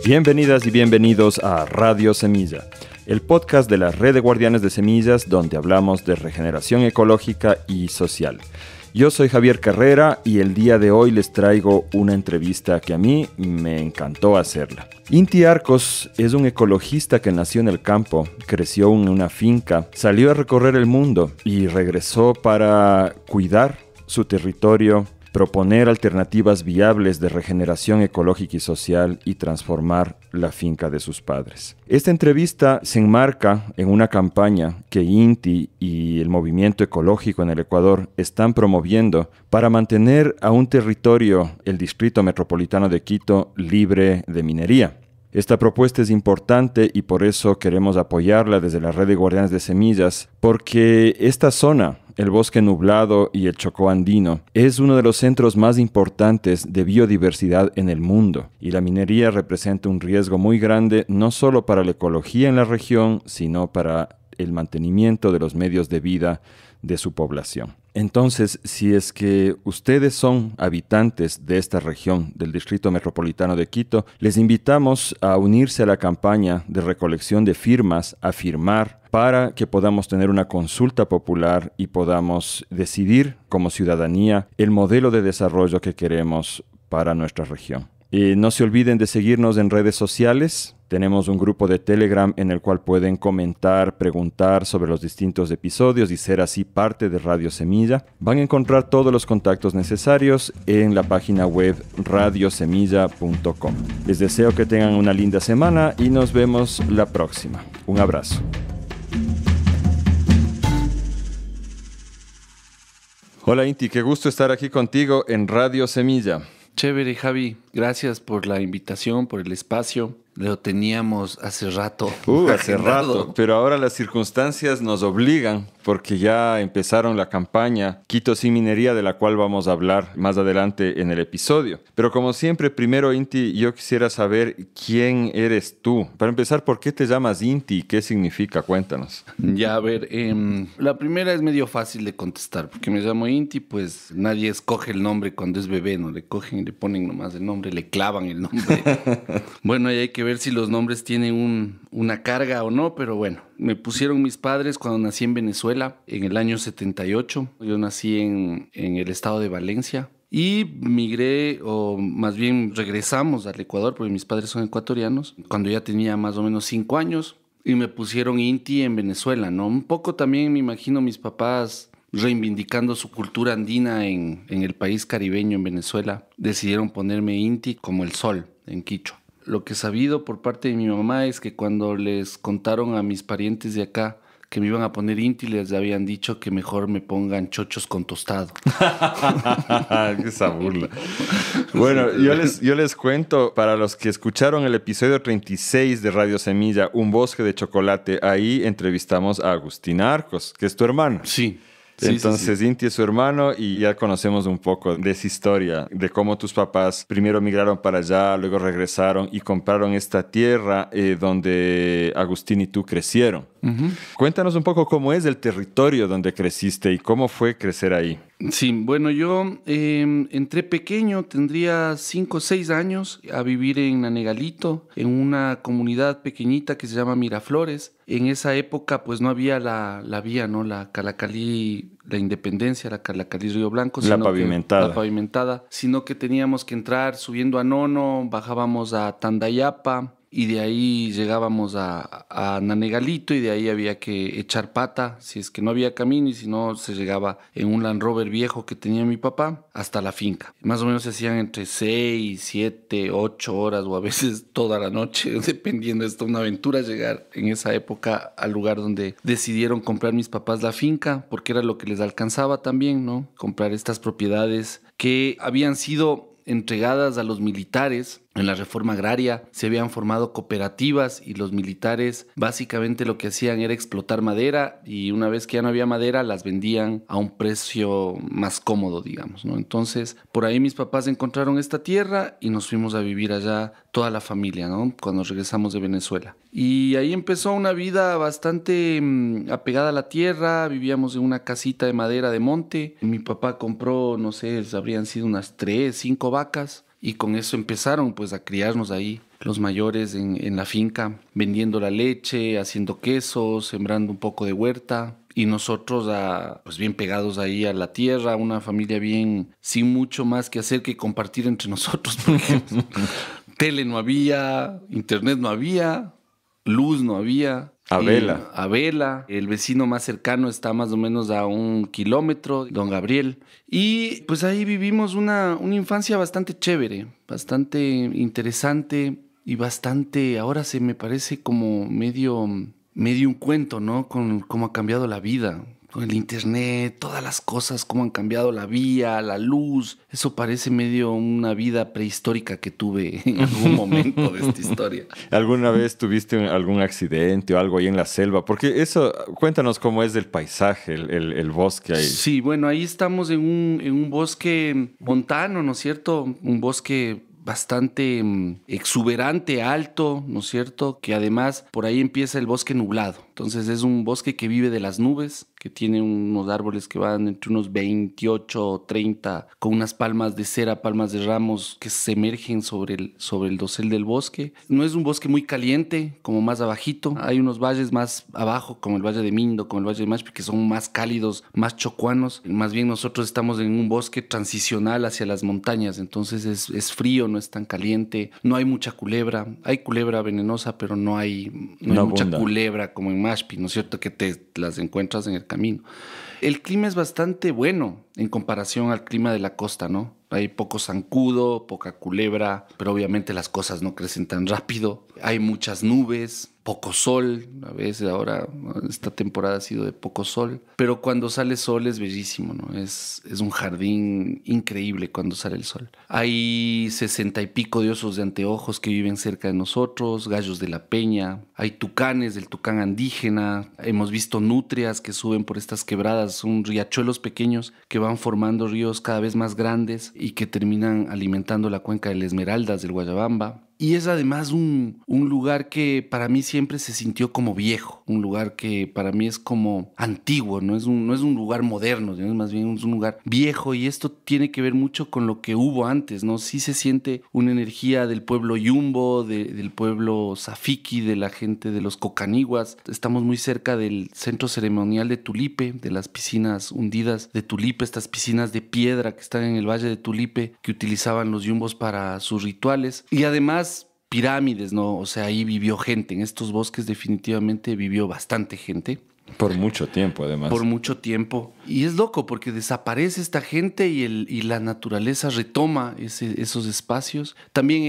Bienvenidas y bienvenidos a Radio Semilla, el podcast de la Red de Guardianes de Semillas, donde hablamos de regeneración ecológica y social. Yo soy Javier Carrera y el día de hoy les traigo una entrevista que a mí me encantó hacerla. Inti Arcos es un ecologista que nació en el campo, creció en una finca, salió a recorrer el mundo y regresó para cuidar su territorio, proponer alternativas viables de regeneración ecológica y social y transformar la finca de sus padres. Esta entrevista se enmarca en una campaña que Inti y el movimiento ecológico en el Ecuador están promoviendo para mantener a un territorio, el Distrito Metropolitano de Quito, libre de minería. Esta propuesta es importante y por eso queremos apoyarla desde la Red de Guardianes de Semillas, porque esta zona, el bosque nublado y el Chocó andino, es uno de los centros más importantes de biodiversidad en el mundo, y la minería representa un riesgo muy grande no solo para la ecología en la región, sino para el mantenimiento de los medios de vida de su población. Entonces, si es que ustedes son habitantes de esta región del Distrito Metropolitano de Quito, les invitamos a unirse a la campaña de recolección de firmas, a firmar, para que podamos tener una consulta popular y podamos decidir como ciudadanía el modelo de desarrollo que queremos para nuestra región. No se olviden de seguirnos en redes sociales. Tenemos un grupo de Telegram en el cual pueden comentar, preguntar sobre los distintos episodios y ser así parte de Radio Semilla. Van a encontrar todos los contactos necesarios en la página web radiosemilla.com. Les deseo que tengan una linda semana y nos vemos la próxima. Un abrazo. Hola Inti, qué gusto estar aquí contigo en Radio Semilla. Chévere, Javi. Gracias por la invitación, por el espacio. Lo teníamos hace rato. Hace rato. Pero ahora las circunstancias nos obligan porque ya empezaron la campaña Quito sin minería, de la cual vamos a hablar más adelante en el episodio. Pero como siempre, primero, Inti, yo quisiera saber quién eres tú. Para empezar, ¿por qué te llamas Inti? ¿Qué significa? Cuéntanos. Ya, a ver, la primera es medio fácil de contestar, porque me llamo Inti, pues nadie escoge el nombre cuando es bebé, ¿no? Le cogen y le ponen nomás el nombre, le clavan el nombre. Bueno, ahí hay que ver si los nombres tienen una carga o no, pero bueno, me pusieron mis padres cuando nací en Venezuela, en el año 78. Yo nací en el estado de Valencia y migré, o más bien regresamos al Ecuador, porque mis padres son ecuatorianos, cuando ya tenía más o menos 5 años, y me pusieron Inti en Venezuela, ¿no? Un poco también me imagino mis papás reivindicando su cultura andina en el país caribeño, en Venezuela, decidieron ponerme Inti como el sol en quichua. Lo que he sabido por parte de mi mamá es que cuando les contaron a mis parientes de acá que me iban a poner Inti, les habían dicho que mejor me pongan chochos con tostado. Esa burla. Bueno, yo les cuento, para los que escucharon el episodio 36 de Radio Semilla, Un bosque de chocolate, ahí entrevistamos a Agustín Arcos, que es tu hermano. Sí. Entonces, sí. Inti es su hermano y ya conocemos un poco de esa historia, de cómo tus papás primero migraron para allá, luego regresaron y compraron esta tierra donde Agustín y tú crecieron. Uh-huh. Cuéntanos un poco cómo es el territorio donde creciste y cómo fue crecer ahí. Sí, bueno, yo entré pequeño, tendría 5 o 6 años, a vivir en Nanegalito, en una comunidad pequeñita que se llama Miraflores. En esa época pues no había la vía, ¿no? La Calacalí, la Independencia, la Calacalí Río Blanco. La pavimentada. La pavimentada, sino que teníamos que entrar subiendo a Nono, bajábamos a Tandayapa, y de ahí llegábamos a Nanegalito y de ahí había que echar pata, si es que no había camino, y si no se llegaba en un Land Rover viejo que tenía mi papá hasta la finca. Más o menos se hacían entre 6, 7, 8 horas o a veces toda la noche, dependiendo. Es una aventura llegar en esa época al lugar donde decidieron comprar mis papás la finca, porque era lo que les alcanzaba también, ¿no? Comprar estas propiedades que habían sido entregadas a los militares. En la reforma agraria se habían formado cooperativas y los militares básicamente lo que hacían era explotar madera, y una vez que ya no había madera las vendían a un precio más cómodo, digamos, ¿no? Entonces por ahí mis papás encontraron esta tierra y nos fuimos a vivir allá toda la familia, ¿no? Cuando regresamos de Venezuela. Y ahí empezó una vida bastante apegada a la tierra. Vivíamos en una casita de madera de monte. Mi papá compró, no sé, habrían sido unas 3, 5 vacas. y con eso empezaron pues a criarnos ahí los mayores en la finca, vendiendo la leche, haciendo queso, sembrando un poco de huerta. Y nosotros pues bien pegados ahí a la tierra, una familia bien, sin mucho más que hacer que compartir entre nosotros, porque tele no había, internet no había, luz no había. A vela. A vela. El vecino más cercano está más o menos a 1 kilómetro, don Gabriel. Y pues ahí vivimos una infancia bastante chévere, bastante interesante y bastante, ahora se me parece como medio un cuento, ¿no? Con cómo ha cambiado la vida. Con el internet, todas las cosas, cómo han cambiado la vía, la luz. Eso parece medio una vida prehistórica que tuve en algún momento de esta historia. ¿Alguna vez tuviste algún accidente o algo ahí en la selva? Porque eso, cuéntanos cómo es el paisaje, el bosque ahí. Sí, bueno, ahí estamos en un bosque montano, ¿no es cierto? Un bosque bastante exuberante, alto, ¿no es cierto? Que además por ahí empieza el bosque nublado. Entonces es un bosque que vive de las nubes, que tiene unos árboles que van entre unos 28 o 30, con unas palmas de cera, palmas de ramos que se emergen sobre el dosel del bosque. No es un bosque muy caliente, como más abajito. Hay unos valles más abajo, como el Valle de Mindo, como el Valle de Mashpi, que son más cálidos, más chocuanos. Más bien nosotros estamos en un bosque transicional hacia las montañas, entonces es frío, no es tan caliente. No hay mucha culebra. Hay culebra venenosa, pero no hay mucha culebra como en Mashpi, ¿no es cierto? Que te las encuentras en el camino. El clima es bastante bueno en comparación al clima de la costa, ¿no? Hay poco zancudo, poca culebra, pero obviamente las cosas no crecen tan rápido. Hay muchas nubes, poco sol. A veces ahora, esta temporada ha sido de poco sol. Pero cuando sale sol es bellísimo, ¿no? Es un jardín increíble cuando sale el sol. Hay 60 y pico de osos de anteojos que viven cerca de nosotros, gallos de la peña. Hay tucanes, del tucán andígena. Hemos visto nutrias que suben por estas quebradas. Son riachuelos pequeños que van formando ríos cada vez más grandes y que terminan alimentando la cuenca del Esmeraldas, del Guayabamba. Y es además un lugar que para mí siempre se sintió como viejo, un lugar que para mí es como antiguo, no es un lugar moderno, es más bien un lugar viejo, y esto tiene que ver mucho con lo que hubo antes, ¿no? Sí se siente una energía del pueblo Yumbo, del pueblo Safiki, de la gente de los Cocaniguas. Estamos muy cerca del centro ceremonial de Tulipe, de las piscinas hundidas de Tulipe, estas piscinas de piedra que están en el valle de Tulipe, que utilizaban los Yumbos para sus rituales. Y además pirámides, ¿no? O sea, ahí vivió gente. En estos bosques definitivamente vivió bastante gente. Por mucho tiempo, además. Por mucho tiempo. Y es loco porque desaparece esta gente y la naturaleza retoma esos espacios. También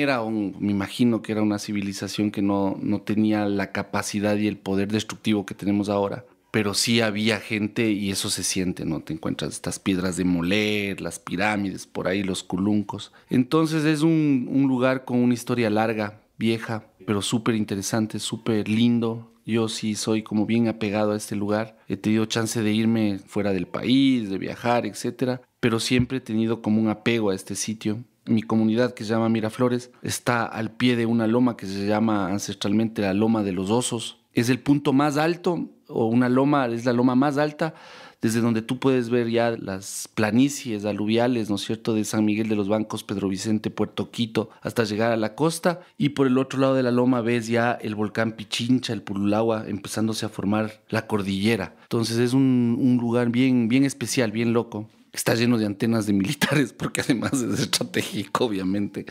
me imagino que era una civilización que no tenía la capacidad y el poder destructivo que tenemos ahora. Pero sí había gente y eso se siente, ¿no? Te encuentras estas piedras de moler, las pirámides, por ahí los culuncos. Entonces es un lugar con una historia larga, vieja, pero súper interesante, súper lindo. Yo sí soy como bien apegado a este lugar. He tenido chance de irme fuera del país, de viajar, etcétera, pero siempre he tenido como un apego a este sitio. Mi comunidad, que se llama Miraflores, está al pie de una loma que se llama ancestralmente la Loma de los Osos. Es el punto más alto, o una loma, es la loma más alta, desde donde tú puedes ver ya las planicies aluviales, ¿no es cierto?, de San Miguel de los Bancos, Pedro Vicente, Puerto Quito, hasta llegar a la costa. Y por el otro lado de la loma ves ya el volcán Pichincha, el Purulagua, empezándose a formar la cordillera. Entonces es un lugar bien, bien especial, bien loco. Está lleno de antenas de militares, porque además es estratégico, obviamente,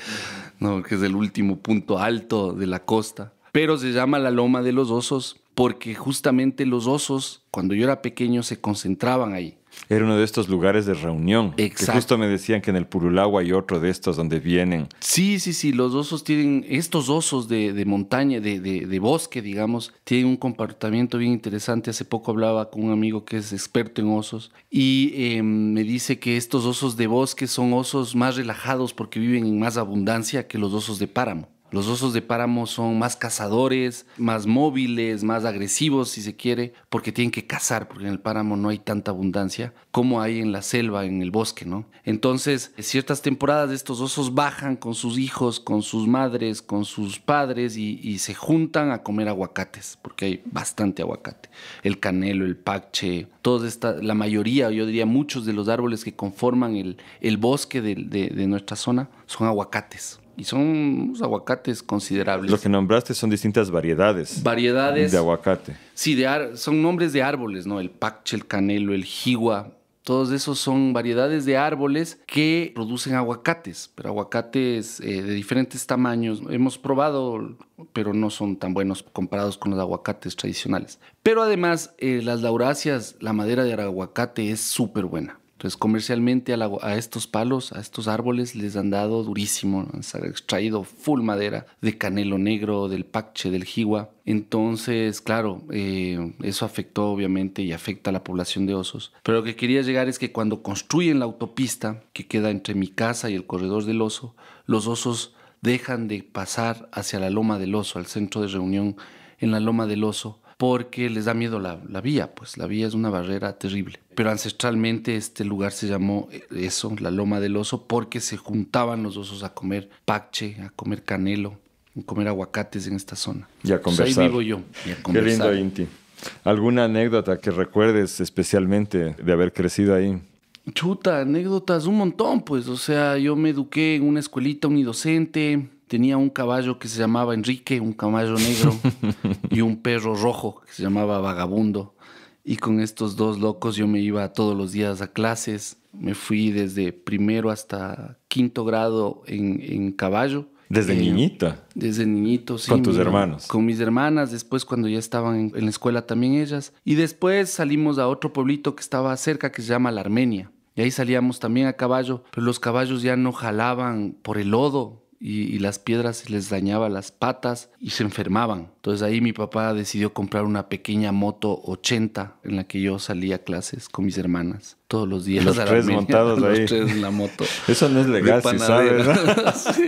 ¿no? Que es el último punto alto de la costa. Pero se llama la Loma de los Osos porque justamente los osos, cuando yo era pequeño, se concentraban ahí. Era uno de estos lugares de reunión. Exacto. Que justo me decían que en el Purulagua hay otro de estos donde vienen. Sí. Los osos tienen, estos osos de montaña, de bosque, digamos, tienen un comportamiento bien interesante. Hace poco hablaba con un amigo que es experto en osos y me dice que estos osos de bosque son osos más relajados porque viven en más abundancia que los osos de páramo. Los osos de páramo son más cazadores, más móviles, más agresivos, si se quiere, porque tienen que cazar, porque en el páramo no hay tanta abundancia como hay en la selva, en el bosque, ¿no? Entonces, en ciertas temporadas estos osos bajan con sus hijos, con sus madres, con sus padres y se juntan a comer aguacates, porque hay bastante aguacate. El canelo, el pacche, la mayoría, yo diría muchos de los árboles que conforman el bosque de nuestra zona son aguacates. Y son unos aguacates considerables. Lo que nombraste son distintas variedades. Variedades. De aguacate. Sí, son nombres de árboles, ¿no? El pacche, el canelo, el jiwa. Todos esos son variedades de árboles que producen aguacates, pero aguacates de diferentes tamaños. Hemos probado, pero no son tan buenos comparados con los aguacates tradicionales. Pero además, las lauráceas, la madera de aguacate es súper buena. Entonces, comercialmente a estos palos, a estos árboles, les han dado durísimo, ¿no? Se ha extraído full madera de canelo negro, del pacche, del jiwa. Entonces, claro, eso afectó obviamente y afecta a la población de osos. Pero lo que quería llegar es que cuando construyen la autopista que queda entre mi casa y el corredor del oso, los osos dejan de pasar hacia la Loma del Oso, al centro de reunión en la Loma del Oso, porque les da miedo la vía, pues la vía es una barrera terrible. Pero ancestralmente este lugar se llamó eso, la Loma del Oso, porque se juntaban los osos a comer pacche, a comer canelo, a comer aguacates en esta zona. Y a conversar. Pues ahí vivo yo, y a conversar. Qué lindo, Inti. ¿Alguna anécdota que recuerdes especialmente de haber crecido ahí? Chuta, anécdotas, un montón, pues. O sea, yo me eduqué en una escuelita unidocente. Tenía un caballo que se llamaba Enrique, un caballo negro, y un perro rojo que se llamaba Vagabundo. Y con estos dos locos yo me iba todos los días a clases. Me fui desde primero hasta quinto grado en caballo. ¿Desde niñita? Desde niñito, sí. ¿Con tus hermanos? Con mis hermanas, después cuando ya estaban en la escuela también ellas. Y después salimos a otro pueblito que estaba cerca que se llama La Armenia. Y ahí salíamos también a caballo, pero los caballos ya no jalaban por el lodo. Y las piedras se les dañaban las patas y se enfermaban. Entonces ahí mi papá decidió comprar una pequeña moto 80 en la que yo salía a clases con mis hermanas todos los días. Los tres montados ahí. Los tres en la moto. Eso no es legal, si sabes, ¿no? Sí.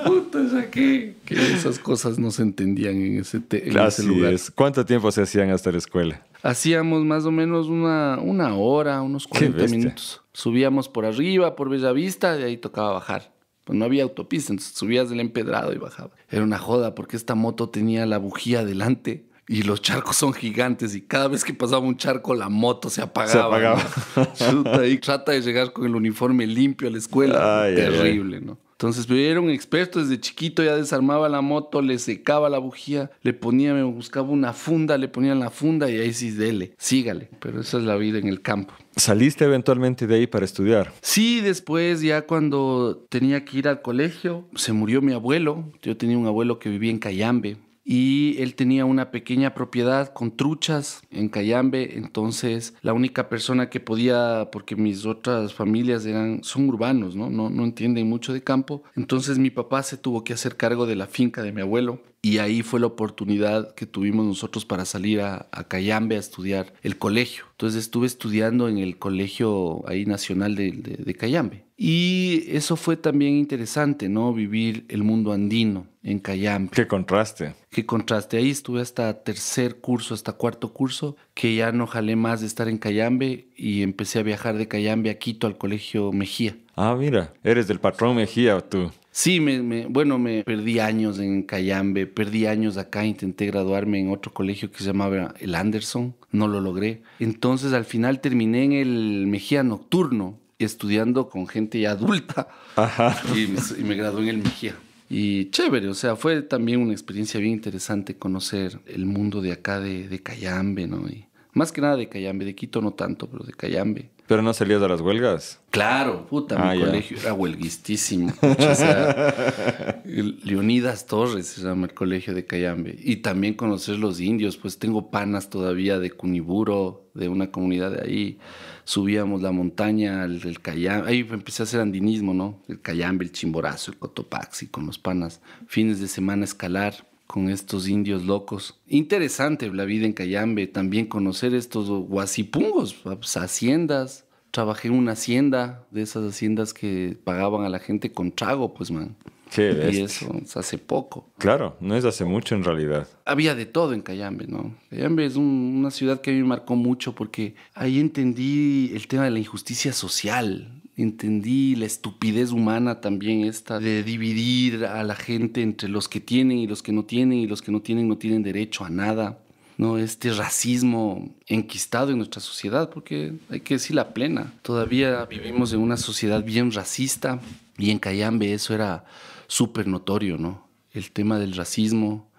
Puta, o sea, que esas cosas no se entendían en ese lugar. Es. ¿Cuánto tiempo se hacían hasta la escuela? Hacíamos más o menos una hora, unos 40 minutos. Subíamos por arriba, por Bellavista, y ahí tocaba bajar. Pues no había autopista, entonces subías del empedrado y bajabas. Era una joda porque esta moto tenía la bujía adelante y los charcos son gigantes y cada vez que pasaba un charco la moto se apagaba. ¿No? Y trata de llegar con el uniforme limpio a la escuela. Terrible, ¿no? Entonces, yo era un experto desde chiquito, ya desarmaba la moto, le secaba la bujía, me buscaba una funda, le ponían la funda y ahí sí, dele, sígale. Pero esa es la vida en el campo. ¿Saliste eventualmente de ahí para estudiar? Sí, después ya cuando tenía que ir al colegio, se murió mi abuelo. Yo tenía un abuelo que vivía en Cayambe. Y él tenía una pequeña propiedad con truchas en Cayambe, entonces la única persona que podía, porque mis otras familias son urbanos, no entienden mucho de campo, entonces mi papá se tuvo que hacer cargo de la finca de mi abuelo. Y ahí fue la oportunidad que tuvimos nosotros para salir a Cayambe a estudiar el colegio. Entonces estuve estudiando en el colegio ahí nacional de Cayambe. Y eso fue también interesante, ¿no? Vivir el mundo andino en Cayambe. ¡Qué contraste! ¡Qué contraste! Ahí estuve hasta tercer curso, hasta cuarto curso, que ya no jalé más de estar en Cayambe y empecé a viajar de Cayambe a Quito al colegio Mejía. Ah, mira, eres del patrón Mejía tú. Sí, me perdí años en Cayambe, perdí años acá, intenté graduarme en otro colegio que se llamaba el Anderson, no lo logré. Entonces al final terminé en el Mejía Nocturno, estudiando con gente ya adulta. Ajá. Y me gradué en el Mejía. Y chévere, o sea, fue también una experiencia bien interesante conocer el mundo de acá de Cayambe, ¿no? Y más que nada de Cayambe, de Quito no tanto, pero de Cayambe. ¿Pero no salías de las huelgas? Claro, puta, mi colegio era huelguistísimo. O sea, Leonidas Torres se llama el colegio de Cayambe. Y también conocer los indios, pues tengo panas todavía de Cuniburo, de una comunidad de ahí. Subíamos la montaña, el Cayambe. Ahí empecé a hacer andinismo, ¿no? El Cayambe, el Chimborazo, el Cotopaxi, con los panas. Fines de semana escalar con estos indios locos. Interesante la vida en Cayambe, también conocer estos guasipungos, pues, haciendas. Trabajé en una hacienda, de esas haciendas que pagaban a la gente con trago, pues, man. Qué Y bestia. eso es hace poco. Claro, no es hace mucho en realidad. Había de todo en Cayambe, ¿no? Cayambe es una ciudad que a mí me marcó mucho porque ahí entendí el tema de la injusticia social. Entendí la estupidez humana también esta de dividir a la gente entre los que tienen y los que no tienen y los que no tienen derecho a nada. ¿No? Este racismo enquistado en nuestra sociedad, porque hay que decir la plena. Todavía vivimos en una sociedad bien racista y en Cayambe eso era súper notorio, ¿no? El tema del racismo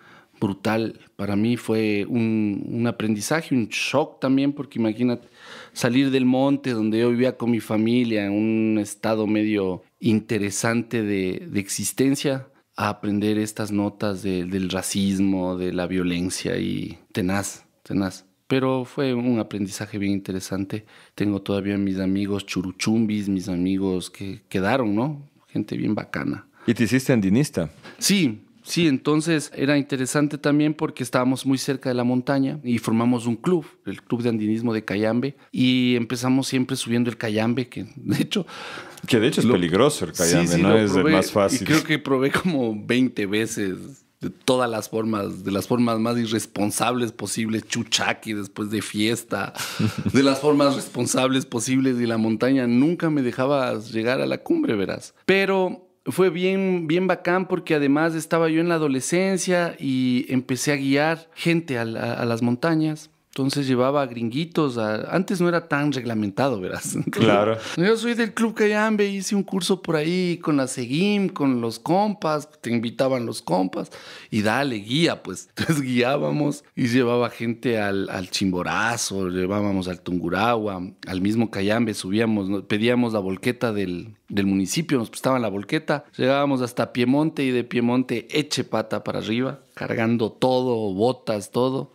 brutal. Para mí fue un aprendizaje, un shock también, porque imagínate salir del monte donde yo vivía con mi familia en un estado medio interesante de existencia a aprender estas notas del racismo, de la violencia y tenaz, tenaz. Pero fue un aprendizaje bien interesante. Tengo todavía mis amigos churuchumbis, mis amigos que quedaron, ¿no? Gente bien bacana. ¿Y te hiciste andinista? Sí, sí, entonces era interesante también porque estábamos muy cerca de la montaña y formamos un club, el Club de Andinismo de Cayambe, y empezamos siempre subiendo el Cayambe, que de hecho... Que de hecho es peligroso el Cayambe, sí, no lo es el probé, más fácil. y creo que probé como 20 veces de todas las formas, de las formas más irresponsables posibles, chuchaqui después de fiesta, de las formas responsables posibles, y la montaña nunca me dejaba llegar a la cumbre, verás. Pero fue bien, bien bacán porque además estaba yo en la adolescencia y empecé a guiar gente a las montañas. Entonces llevaba gringuitos. Antes no era tan reglamentado, verás. Claro. Yo soy del Club Cayambe, hice un curso por ahí con la Seguim, con los compas, te invitaban los compas y dale, guía, pues. Entonces guiábamos y llevaba gente al Chimborazo, llevábamos al Tungurahua, al mismo Cayambe, subíamos, pedíamos la volqueta del municipio, nos prestaban la volqueta, llegábamos hasta Piemonte y de Piemonte eche pata para arriba, cargando todo, botas, todo.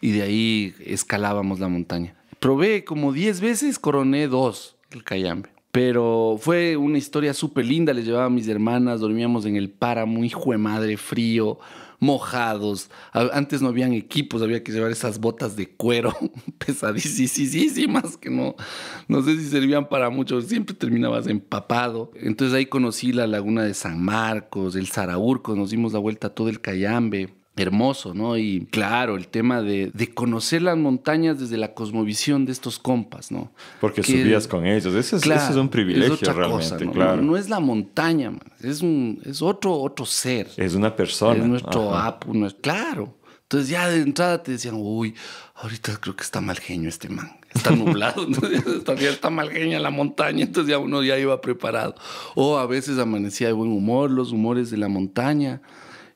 Y de ahí escalábamos la montaña. Probé como 10 veces, coroné 2 el Cayambe. Pero fue una historia súper linda. Les llevaba a mis hermanas, dormíamos en el páramo, hijo de madre, frío, mojados. Antes no habían equipos, había que llevar esas botas de cuero pesadísimas que no sé si servían para mucho. Siempre terminabas empapado. Entonces ahí conocí la laguna de San Marcos, el Saraurco, nos dimos la vuelta a todo el Cayambe. Hermoso, ¿no? Y claro, el tema de conocer las montañas desde la cosmovisión de estos compas, ¿no? Porque que, subías con ellos. Eso es un privilegio es otra realmente, cosa, ¿no? claro. No es la montaña, man. Es otro ser. Es una persona. Es nuestro apu, claro. Entonces ya de entrada te decían, uy, ahorita creo que está mal genio este man. Está nublado, entonces todavía está mal genio la montaña, entonces ya uno ya iba preparado. O a veces amanecía de buen humor, los humores de la montaña.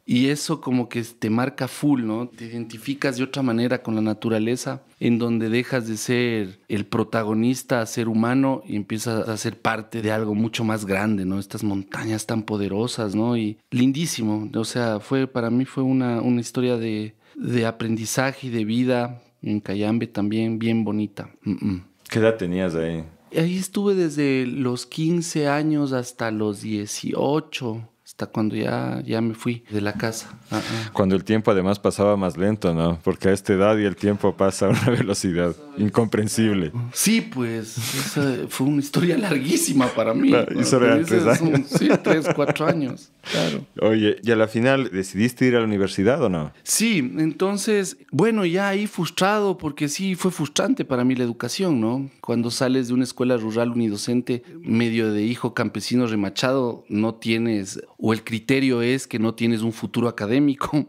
Y eso como que te marca full, ¿no? Te identificas de otra manera con la naturaleza, en donde dejas de ser el protagonista a ser humano y empiezas a ser parte de algo mucho más grande, ¿no? Estas montañas tan poderosas, ¿no? Y lindísimo. O sea, para mí fue una historia de aprendizaje y de vida en Cayambe también bien bonita. ¿Qué edad tenías ahí? Ahí estuve desde los 15 años hasta los 18. Hasta cuando ya me fui de la casa. Cuando el tiempo además pasaba más lento, ¿no? Porque a esta edad y el tiempo pasa a una velocidad incomprensible. Sí, pues, esa fue una historia larguísima para mí. Claro, y solo eran 3 años. Sí, 3, 4 años, claro. Oye, ¿y a la final decidiste ir a la universidad o no? Sí, entonces, bueno, ya ahí frustrado, porque sí fue frustrante para mí la educación, ¿no? Cuando sales de una escuela rural unidocente, medio de hijo campesino remachado, no tienes, o el criterio es que no tienes un futuro académico,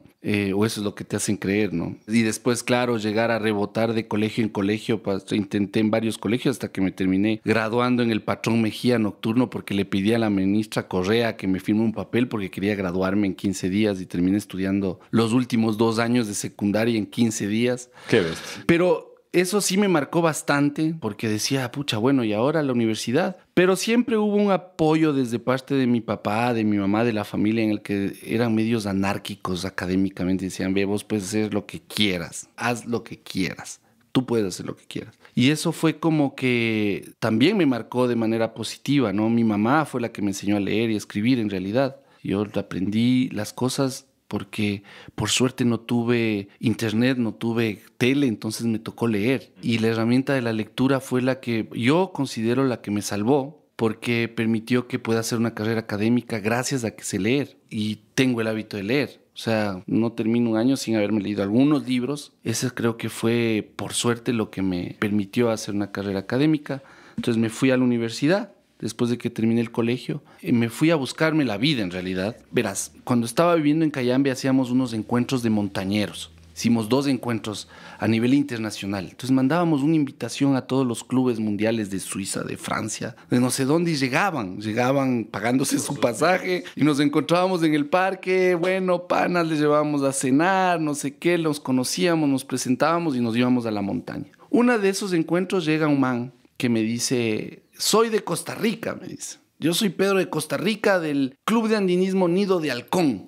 o eso es lo que te hacen creer, ¿no? Y después, claro, llegar a rebotar de colegio en colegio, pues, intenté en varios colegios hasta que me terminé graduando en el Patrón Mejía Nocturno porque le pedí a la ministra Correa que me firme un papel porque quería graduarme en 15 días y terminé estudiando los últimos 2 años de secundaria en 15 días. Qué bestia. Pero eso sí me marcó bastante porque decía, pucha, bueno, y ahora la universidad. Pero siempre hubo un apoyo desde parte de mi papá, de mi mamá, de la familia, en el que eran medios anárquicos académicamente. Decían, ve, vos puedes hacer lo que quieras, haz lo que quieras. Tú puedes hacer lo que quieras. Y eso fue como que también me marcó de manera positiva, ¿no? Mi mamá fue la que me enseñó a leer y a escribir en realidad. Yo aprendí las cosas porque por suerte no tuve internet, no tuve tele, entonces me tocó leer. Y la herramienta de la lectura fue la que yo considero la que me salvó, porque permitió que pueda hacer una carrera académica gracias a que sé leer y tengo el hábito de leer. O sea, no termino un año sin haberme leído algunos libros. Ese creo que fue, por suerte, lo que me permitió hacer una carrera académica. Entonces me fui a la universidad después de que terminé el colegio. Me fui a buscarme la vida, en realidad. Verás, cuando estaba viviendo en Cayambe hacíamos unos encuentros de montañeros. Hicimos 2 encuentros a nivel internacional. Entonces mandábamos una invitación a todos los clubes mundiales de Suiza, de Francia, de no sé dónde, y llegaban pagándose su pasaje y nos encontrábamos en el parque. Bueno, panas, les llevábamos a cenar, no sé qué, los conocíamos, nos presentábamos y nos íbamos a la montaña. Uno de esos encuentros llega un man que me dice, soy de Costa Rica, me dice. Yo soy Pedro de Costa Rica del Club de Andinismo Nido de Halcón.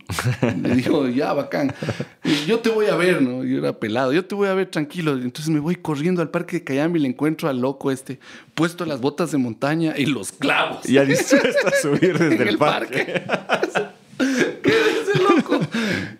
Le digo, ya, bacán. Yo te voy a ver, ¿no? Yo era pelado. Yo te voy a ver tranquilo. Entonces me voy corriendo al parque de Cayambe y le encuentro al loco puesto las botas de montaña y los clavos. Ya dispuesto a subir desde el parque. ¿Qué dice, loco?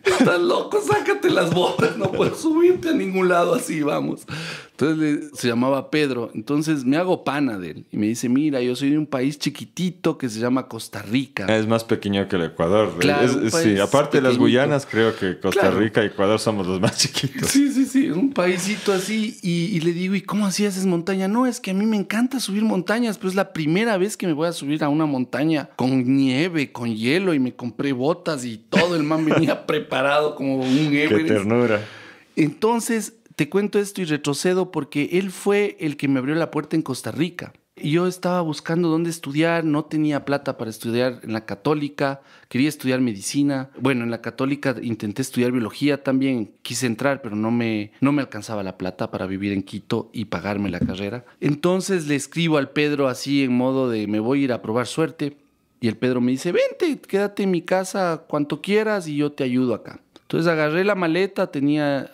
Estás loco, sácate las botas. No puedo subirte a ningún lado así, vamos. Entonces se llamaba Pedro. Entonces me hago pana de él. Y me dice, mira, yo soy de un país chiquitito que se llama Costa Rica. Es más pequeño que el Ecuador. Claro, Sí, aparte de las pequeñito. Guyanas, creo que Costa Rica y Ecuador somos los más chiquitos. Sí, es un paísito así. Y le digo, ¿y cómo así haces montaña? No, es que a mí me encanta subir montañas, pero es la primera vez que me voy a subir a una montaña con nieve, con hielo, y me compré botas y todo. El man venía preparado como un Everest. Qué ternura. Entonces, te cuento esto y retrocedo porque él fue el que me abrió la puerta en Costa Rica. Yo estaba buscando dónde estudiar, no tenía plata para estudiar en la Católica, quería estudiar medicina. Bueno, en la Católica intenté estudiar biología también, quise entrar, pero no me alcanzaba la plata para vivir en Quito y pagarme la carrera. Entonces le escribo al Pedro así en modo de me voy a ir a probar suerte. Y el Pedro me dice, vente, quédate en mi casa cuanto quieras y yo te ayudo acá. Entonces agarré la maleta,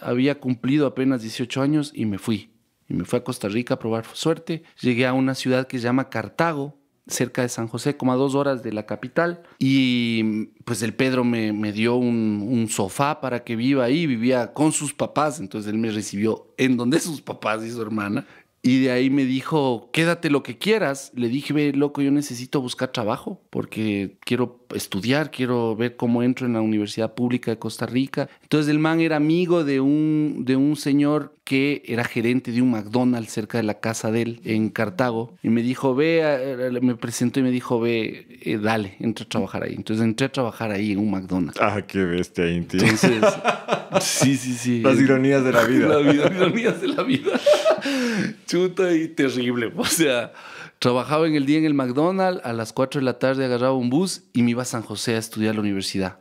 había cumplido apenas 18 años y me fui. Y me fui a Costa Rica a probar suerte. Llegué a una ciudad que se llama Cartago, cerca de San José, como a 2 horas de la capital. Y pues el Pedro me dio un sofá para que viva ahí. Vivía con sus papás, entonces él me recibió en donde sus papás y su hermana. Y de ahí me dijo, quédate lo que quieras. Le dije, ve, loco, yo necesito buscar trabajo porque quiero estudiar, quiero ver cómo entro en la Universidad Pública de Costa Rica. Entonces el man era amigo de un señor que era gerente de un McDonald's cerca de la casa de él en Cartago. Y me dijo, me presentó y me dijo, dale, entra a trabajar ahí. Entonces entré a trabajar ahí en un McDonald's. Ah, qué bestia, Inti. Entonces, sí. Las ironías de la vida. Las ironías de la vida. Chuta y terrible. O sea, trabajaba en el día en el McDonald's, a las 4 de la tarde agarraba un bus y me iba a San José a estudiar la universidad.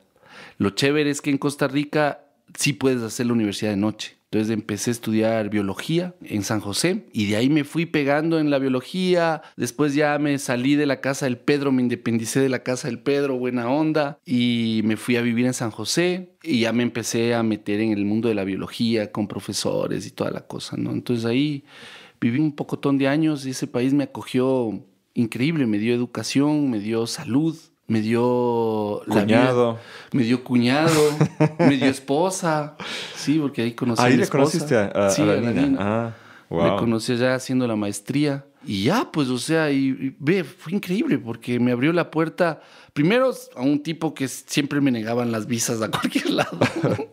Lo chévere es que en Costa Rica sí puedes hacer la universidad de noche. Entonces empecé a estudiar biología en San José y de ahí me fui pegando en la biología. Después ya me salí de la casa del Pedro, me independicé de la casa del Pedro, buena onda, y me fui a vivir en San José y ya me empecé a meter en el mundo de la biología con profesores y toda la cosa, ¿no? Entonces ahí viví un pocotón de años y ese país me acogió increíble, me dio educación, me dio salud. Me dio cuñado. Me dio cuñado, me dio esposa. Sí, porque ahí conocí a mi esposa. ¿Ahí le conociste a la niña? Ah, wow. Me conocí ya haciendo la maestría. Y ya, pues, o sea, fue increíble porque me abrió la puerta, primero a un tipo que siempre me negaban las visas a cualquier lado.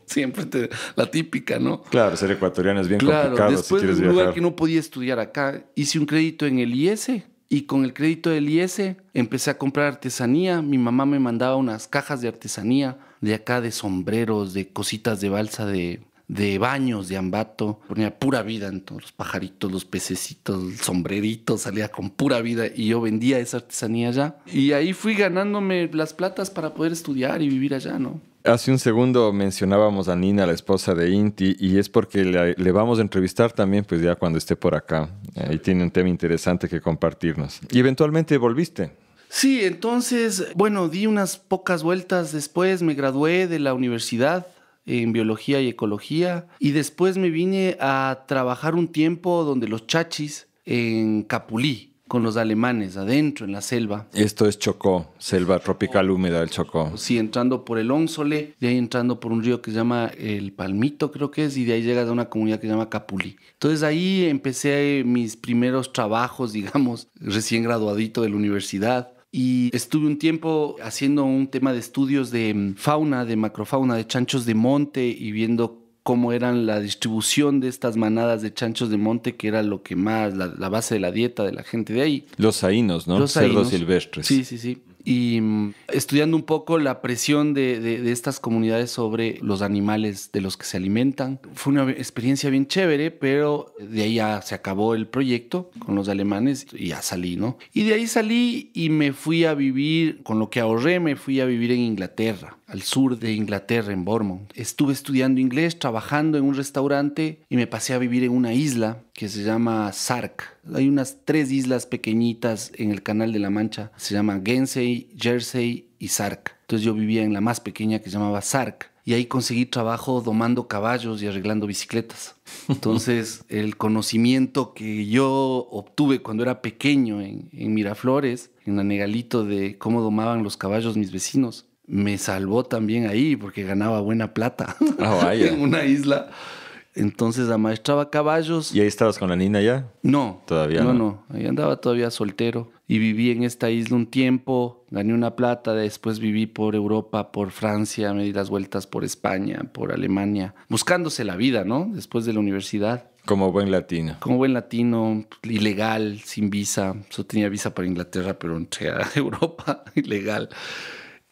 Siempre la típica, ¿no? Claro, ser ecuatoriano es bien complicado después si quieres de un lugar viajar. que no podía estudiar acá, hice un crédito en el IES. Y con el crédito del IES empecé a comprar artesanía. Mi mamá me mandaba unas cajas de artesanía de acá, de sombreros, de cositas de balsa, de baños, de ambato. Ponía pura vida en todos los pajaritos, los pececitos, el sombrerito, salía con pura vida. Y yo vendía esa artesanía allá. Y ahí fui ganándome las platas para poder estudiar y vivir allá, ¿no? Hace un segundo mencionábamos a Nina, la esposa de Inti, y es porque le vamos a entrevistar también, pues ya cuando esté por acá. Ahí tiene un tema interesante que compartirnos. Y eventualmente volviste. Sí, entonces, bueno, di unas pocas vueltas después, me gradué de la universidad en biología y ecología, y después me vine a trabajar un tiempo donde los chachis en Capulí, con los alemanes adentro en la selva. Esto es Chocó, selva tropical húmeda del Chocó. Sí, entrando por el Ónsole, de ahí entrando por un río que se llama el Palmito, creo que es, y de ahí llegas a una comunidad que se llama Capulí. Entonces ahí empecé mis primeros trabajos, digamos, recién graduadito de la universidad. Y estuve un tiempo haciendo un tema de estudios de fauna, de macrofauna, de chanchos de monte y viendo cómo eran la distribución de estas manadas de chanchos de monte, que era lo que más, la base de la dieta de la gente de ahí. Los zaínos, ¿no? Los Cerdos zaínos. silvestres. Sí, sí, sí. Y estudiando un poco la presión de estas comunidades sobre los animales de los que se alimentan. Fue una experiencia bien chévere, pero de ahí ya se acabó el proyecto con los alemanes y ya salí, ¿no? Y de ahí salí y me fui a vivir, con lo que ahorré, me fui a vivir en Inglaterra, al sur de Inglaterra, en Bournemouth. Estuve estudiando inglés, trabajando en un restaurante y me pasé a vivir en una isla que se llama Sark. Hay unas 3 islas pequeñitas en el Canal de la Mancha. Se llaman Guernsey, Jersey y Sark. Entonces yo vivía en la más pequeña que se llamaba Sark. Y ahí conseguí trabajo domando caballos y arreglando bicicletas. Entonces el conocimiento que yo obtuve cuando era pequeño en Miraflores, en Nanegalito, de cómo domaban los caballos mis vecinos, me salvó también ahí porque ganaba buena plata en una isla. Entonces amaestraba caballos. ¿Y ahí estabas con la Nina ya? No. Todavía no. No. Ahí andaba todavía soltero. Y viví en esta isla un tiempo. Gané una plata. Después viví por Europa, por Francia. Me di las vueltas por España, por Alemania. Buscándose la vida, ¿no? Después de la universidad. Como buen latino. Como buen latino, ilegal, sin visa. Yo tenía visa para Inglaterra, pero entré a Europa, ilegal.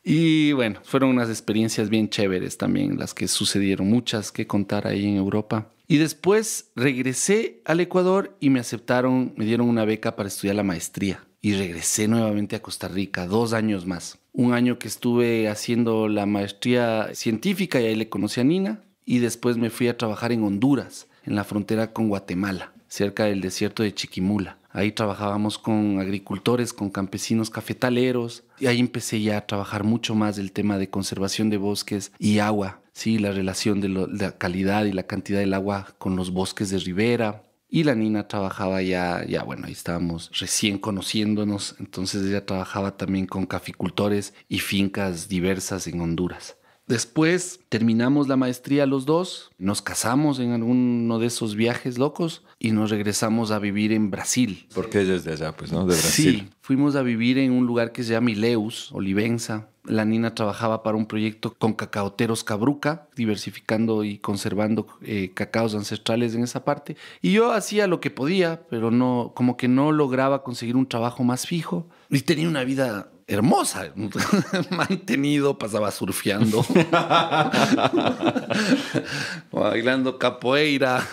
Y bueno, fueron unas experiencias bien chéveres también las que sucedieron, muchas que contar ahí en Europa. Y después regresé al Ecuador y me aceptaron, me dieron una beca para estudiar la maestría. Y regresé nuevamente a Costa Rica, 2 años más. Un año que estuve haciendo la maestría científica y ahí le conocí a Nina. Y después me fui a trabajar en Honduras, en la frontera con Guatemala, cerca del desierto de Chiquimula. Ahí trabajábamos con agricultores, con campesinos cafetaleros. Y ahí empecé ya a trabajar mucho más el tema de conservación de bosques y agua. Sí, la relación de la calidad y la cantidad del agua con los bosques de ribera. Y la Nina trabajaba ya, bueno, ahí estábamos recién conociéndonos. Entonces ella trabajaba también con caficultores y fincas diversas en Honduras. Después terminamos la maestría los dos, nos casamos en alguno de esos viajes locos y nos regresamos a vivir en Brasil. Porque ella es de allá, pues, ¿no? De Brasil. Sí, fuimos a vivir en un lugar que se llama Ileus, Olivenza. La Nina trabajaba para un proyecto con cacaoteros Cabruca, diversificando y conservando cacaos ancestrales en esa parte. Y yo hacía lo que podía, pero no, como que no lograba conseguir un trabajo más fijo. Y tenía una vida hermosa, mantenido, pasaba surfeando, bailando capoeira,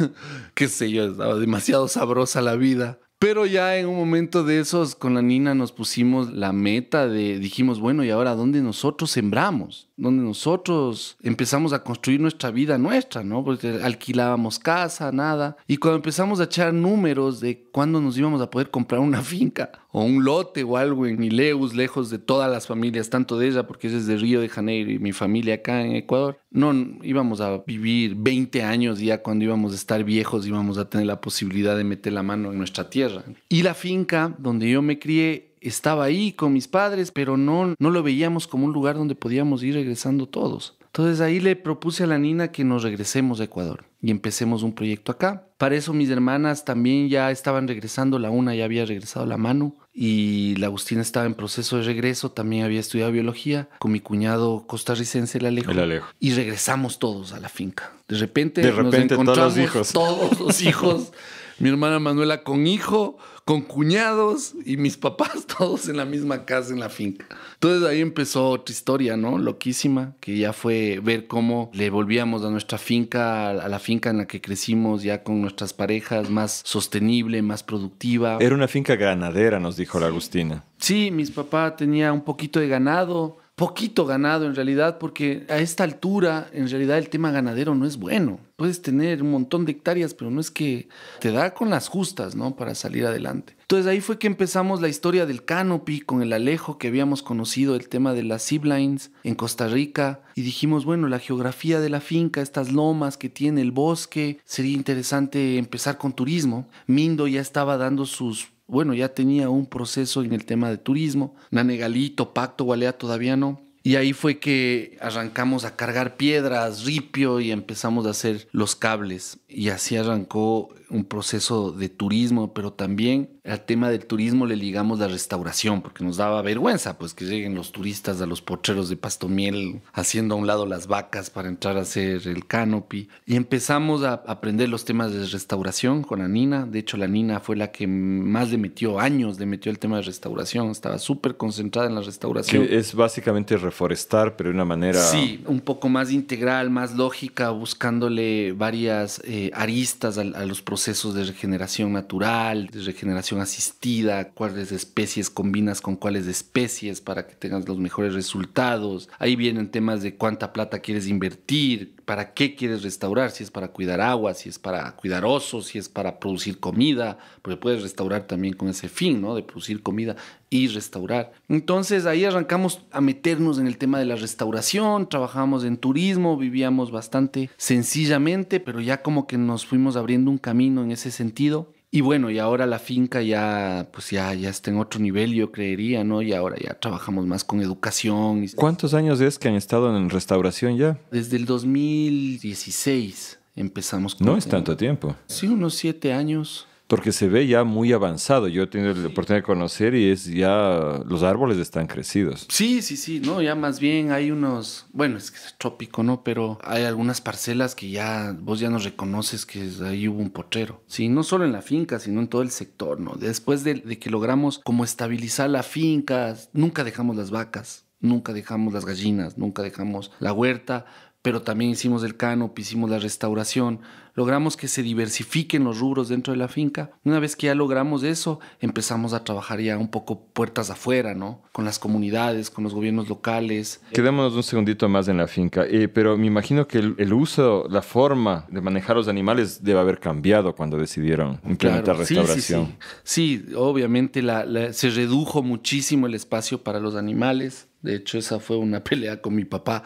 qué sé yo, estaba demasiado sabrosa la vida. Pero ya en un momento de esos con la Nina nos pusimos la meta dijimos, bueno, ¿y ahora dónde nosotros sembramos? ¿Dónde nosotros empezamos a construir nuestra vida nuestra, ¿no? Porque alquilábamos casa, nada. Y cuando empezamos a echar números de cuándo nos íbamos a poder comprar una finca o un lote o algo en Ileus, lejos de todas las familias, tanto de ella, porque ella es de Río de Janeiro y mi familia acá en Ecuador, no íbamos a vivir 20 años ya cuando íbamos a estar viejos, íbamos a tener la posibilidad de meter la mano en nuestra tierra. Y la finca donde yo me crié estaba ahí con mis padres, pero no lo veíamos como un lugar donde podíamos ir regresando todos. Entonces ahí le propuse a la Nina que nos regresemos a Ecuador y empecemos un proyecto acá. Para eso mis hermanas también ya estaban regresando, la una ya había regresado, la Manu, y la Agustina estaba en proceso de regreso, también había estudiado biología, con mi cuñado costarricense, el Alejo. Y regresamos todos a la finca. De repente nos encontramos todos los hijos. Mi hermana Manuela con hijo, con cuñados y mis papás todos en la misma casa, en la finca. Entonces ahí empezó otra historia, ¿no? Loquísima, que ya fue ver cómo le volvíamos a nuestra finca, a la finca en la que crecimos ya con nuestras parejas, más sostenible, más productiva. Era una finca ganadera, nos dijo la Agustina. Sí, mis papás tenían un poquito de ganado. Poquito ganado en realidad, porque a esta altura en realidad el tema ganadero no es bueno. Puedes tener un montón de hectáreas, pero no es que te da con las justas, ¿no? Para salir adelante. Entonces ahí fue que empezamos la historia del canopy con el Alejo, que habíamos conocido el tema de las ziplines en Costa Rica. Y dijimos, bueno, la geografía de la finca, estas lomas que tiene el bosque, sería interesante empezar con turismo. Mindo ya estaba dando sus Bueno, ya tenía un proceso en el tema de turismo. Nanegalito, Pacto, Gualea todavía no. Y ahí fue que arrancamos a cargar piedras, ripio y empezamos a hacer los cables. Y así arrancó un proceso de turismo, pero también al tema del turismo le ligamos la restauración, porque nos daba vergüenza pues que lleguen los turistas a los potreros de Pastomiel haciendo a un lado las vacas para entrar a hacer el canopy. Y empezamos a aprender los temas de restauración con la Nina. De hecho, la Nina fue la que más le metió años, le metió el tema de restauración. Estaba súper concentrada en la restauración. Que es básicamente reforestar, pero de una manera... Sí, un poco más integral, más lógica, buscándole varias aristas a los procesos de regeneración natural, de regeneración asistida, cuáles especies combinas con cuáles especies para que tengas los mejores resultados. Ahí vienen temas de cuánta plata quieres invertir, para qué quieres restaurar, si es para cuidar agua, si es para cuidar osos, si es para producir comida, porque puedes restaurar también con ese fin, ¿no? De producir comida y restaurar. Entonces ahí arrancamos a meternos en el tema de la restauración, trabajábamos en turismo, vivíamos bastante sencillamente, pero ya como que nos fuimos abriendo un camino en ese sentido. Y bueno, y ahora la finca ya, pues ya está en otro nivel, yo creería, ¿no? Y ahora ya trabajamos más con educación. ¿Cuántos años es que han estado en restauración ya? Desde el 2016 empezamos con... No es tanto tiempo. Sí, unos 7 años. Porque se ve ya muy avanzado. Yo he tenido la oportunidad de conocer y es ya... Los árboles están crecidos. Sí, no, ya más bien hay unos... Bueno, es que es trópico, ¿no? Pero hay algunas parcelas que ya... Vos ya no reconoces que ahí hubo un potrero. Sí, no solo en la finca, sino en todo el sector, ¿no? Después de que logramos como estabilizar la finca, nunca dejamos las vacas, nunca dejamos las gallinas, nunca dejamos la huerta, pero también hicimos el canopy, hicimos la restauración, logramos que se diversifiquen los rubros dentro de la finca. Una vez que ya logramos eso, empezamos a trabajar ya un poco puertas afuera, ¿no? Con las comunidades, con los gobiernos locales. Quedémonos un segundito más en la finca, pero me imagino que el uso, la forma de manejar los animales debe haber cambiado cuando decidieron implementar restauración. Sí, obviamente se redujo muchísimo el espacio para los animales. De hecho, esa fue una pelea con mi papá.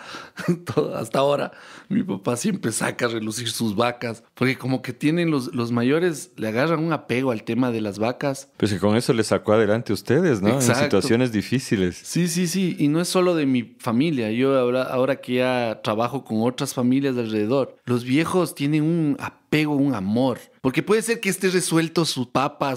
Hasta ahora, mi papá siempre saca a relucir sus vacas, porque como que tienen los mayores, le agarran un apego al tema de las vacas. Pues que con eso le sacó adelante a ustedes, ¿no? Exacto. En situaciones difíciles. Sí. Y no es solo de mi familia. Yo ahora que ya trabajo con otras familias de alrededor, los viejos tienen un apego, un amor. Porque puede ser que esté resuelto su papá,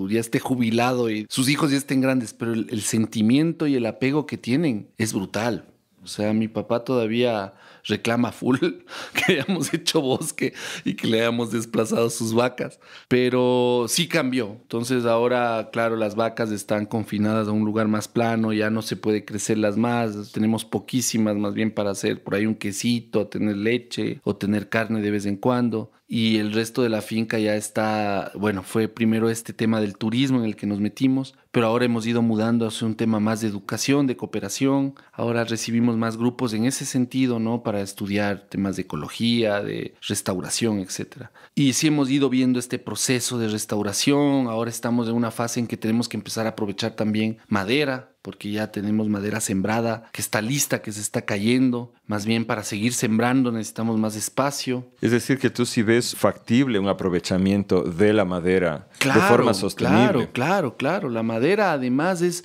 ya esté jubilado y sus hijos ya estén grandes, pero el sentimiento y el apego que tienen es brutal. O sea, mi papá todavía reclama full que hayamos hecho bosque y que le hayamos desplazado sus vacas. Pero sí cambió. Entonces ahora, claro, las vacas están confinadas a un lugar más plano, ya no se puede crecerlas más. Tenemos poquísimas más bien para hacer por ahí un quesito, tener leche o tener carne de vez en cuando. Y el resto de la finca ya está, bueno, fue primero este tema del turismo en el que nos metimos, pero ahora hemos ido mudando hacia un tema más de educación, de cooperación. Ahora recibimos más grupos en ese sentido, ¿no? Para estudiar temas de ecología, de restauración, etc. Y sí hemos ido viendo este proceso de restauración. Ahora estamos en una fase en que tenemos que empezar a aprovechar también madera, porque ya tenemos madera sembrada, que está lista, que se está cayendo. Más bien para seguir sembrando necesitamos más espacio. Es decir, que tú sí ves factible un aprovechamiento de la madera de forma sostenible. Claro. La madera además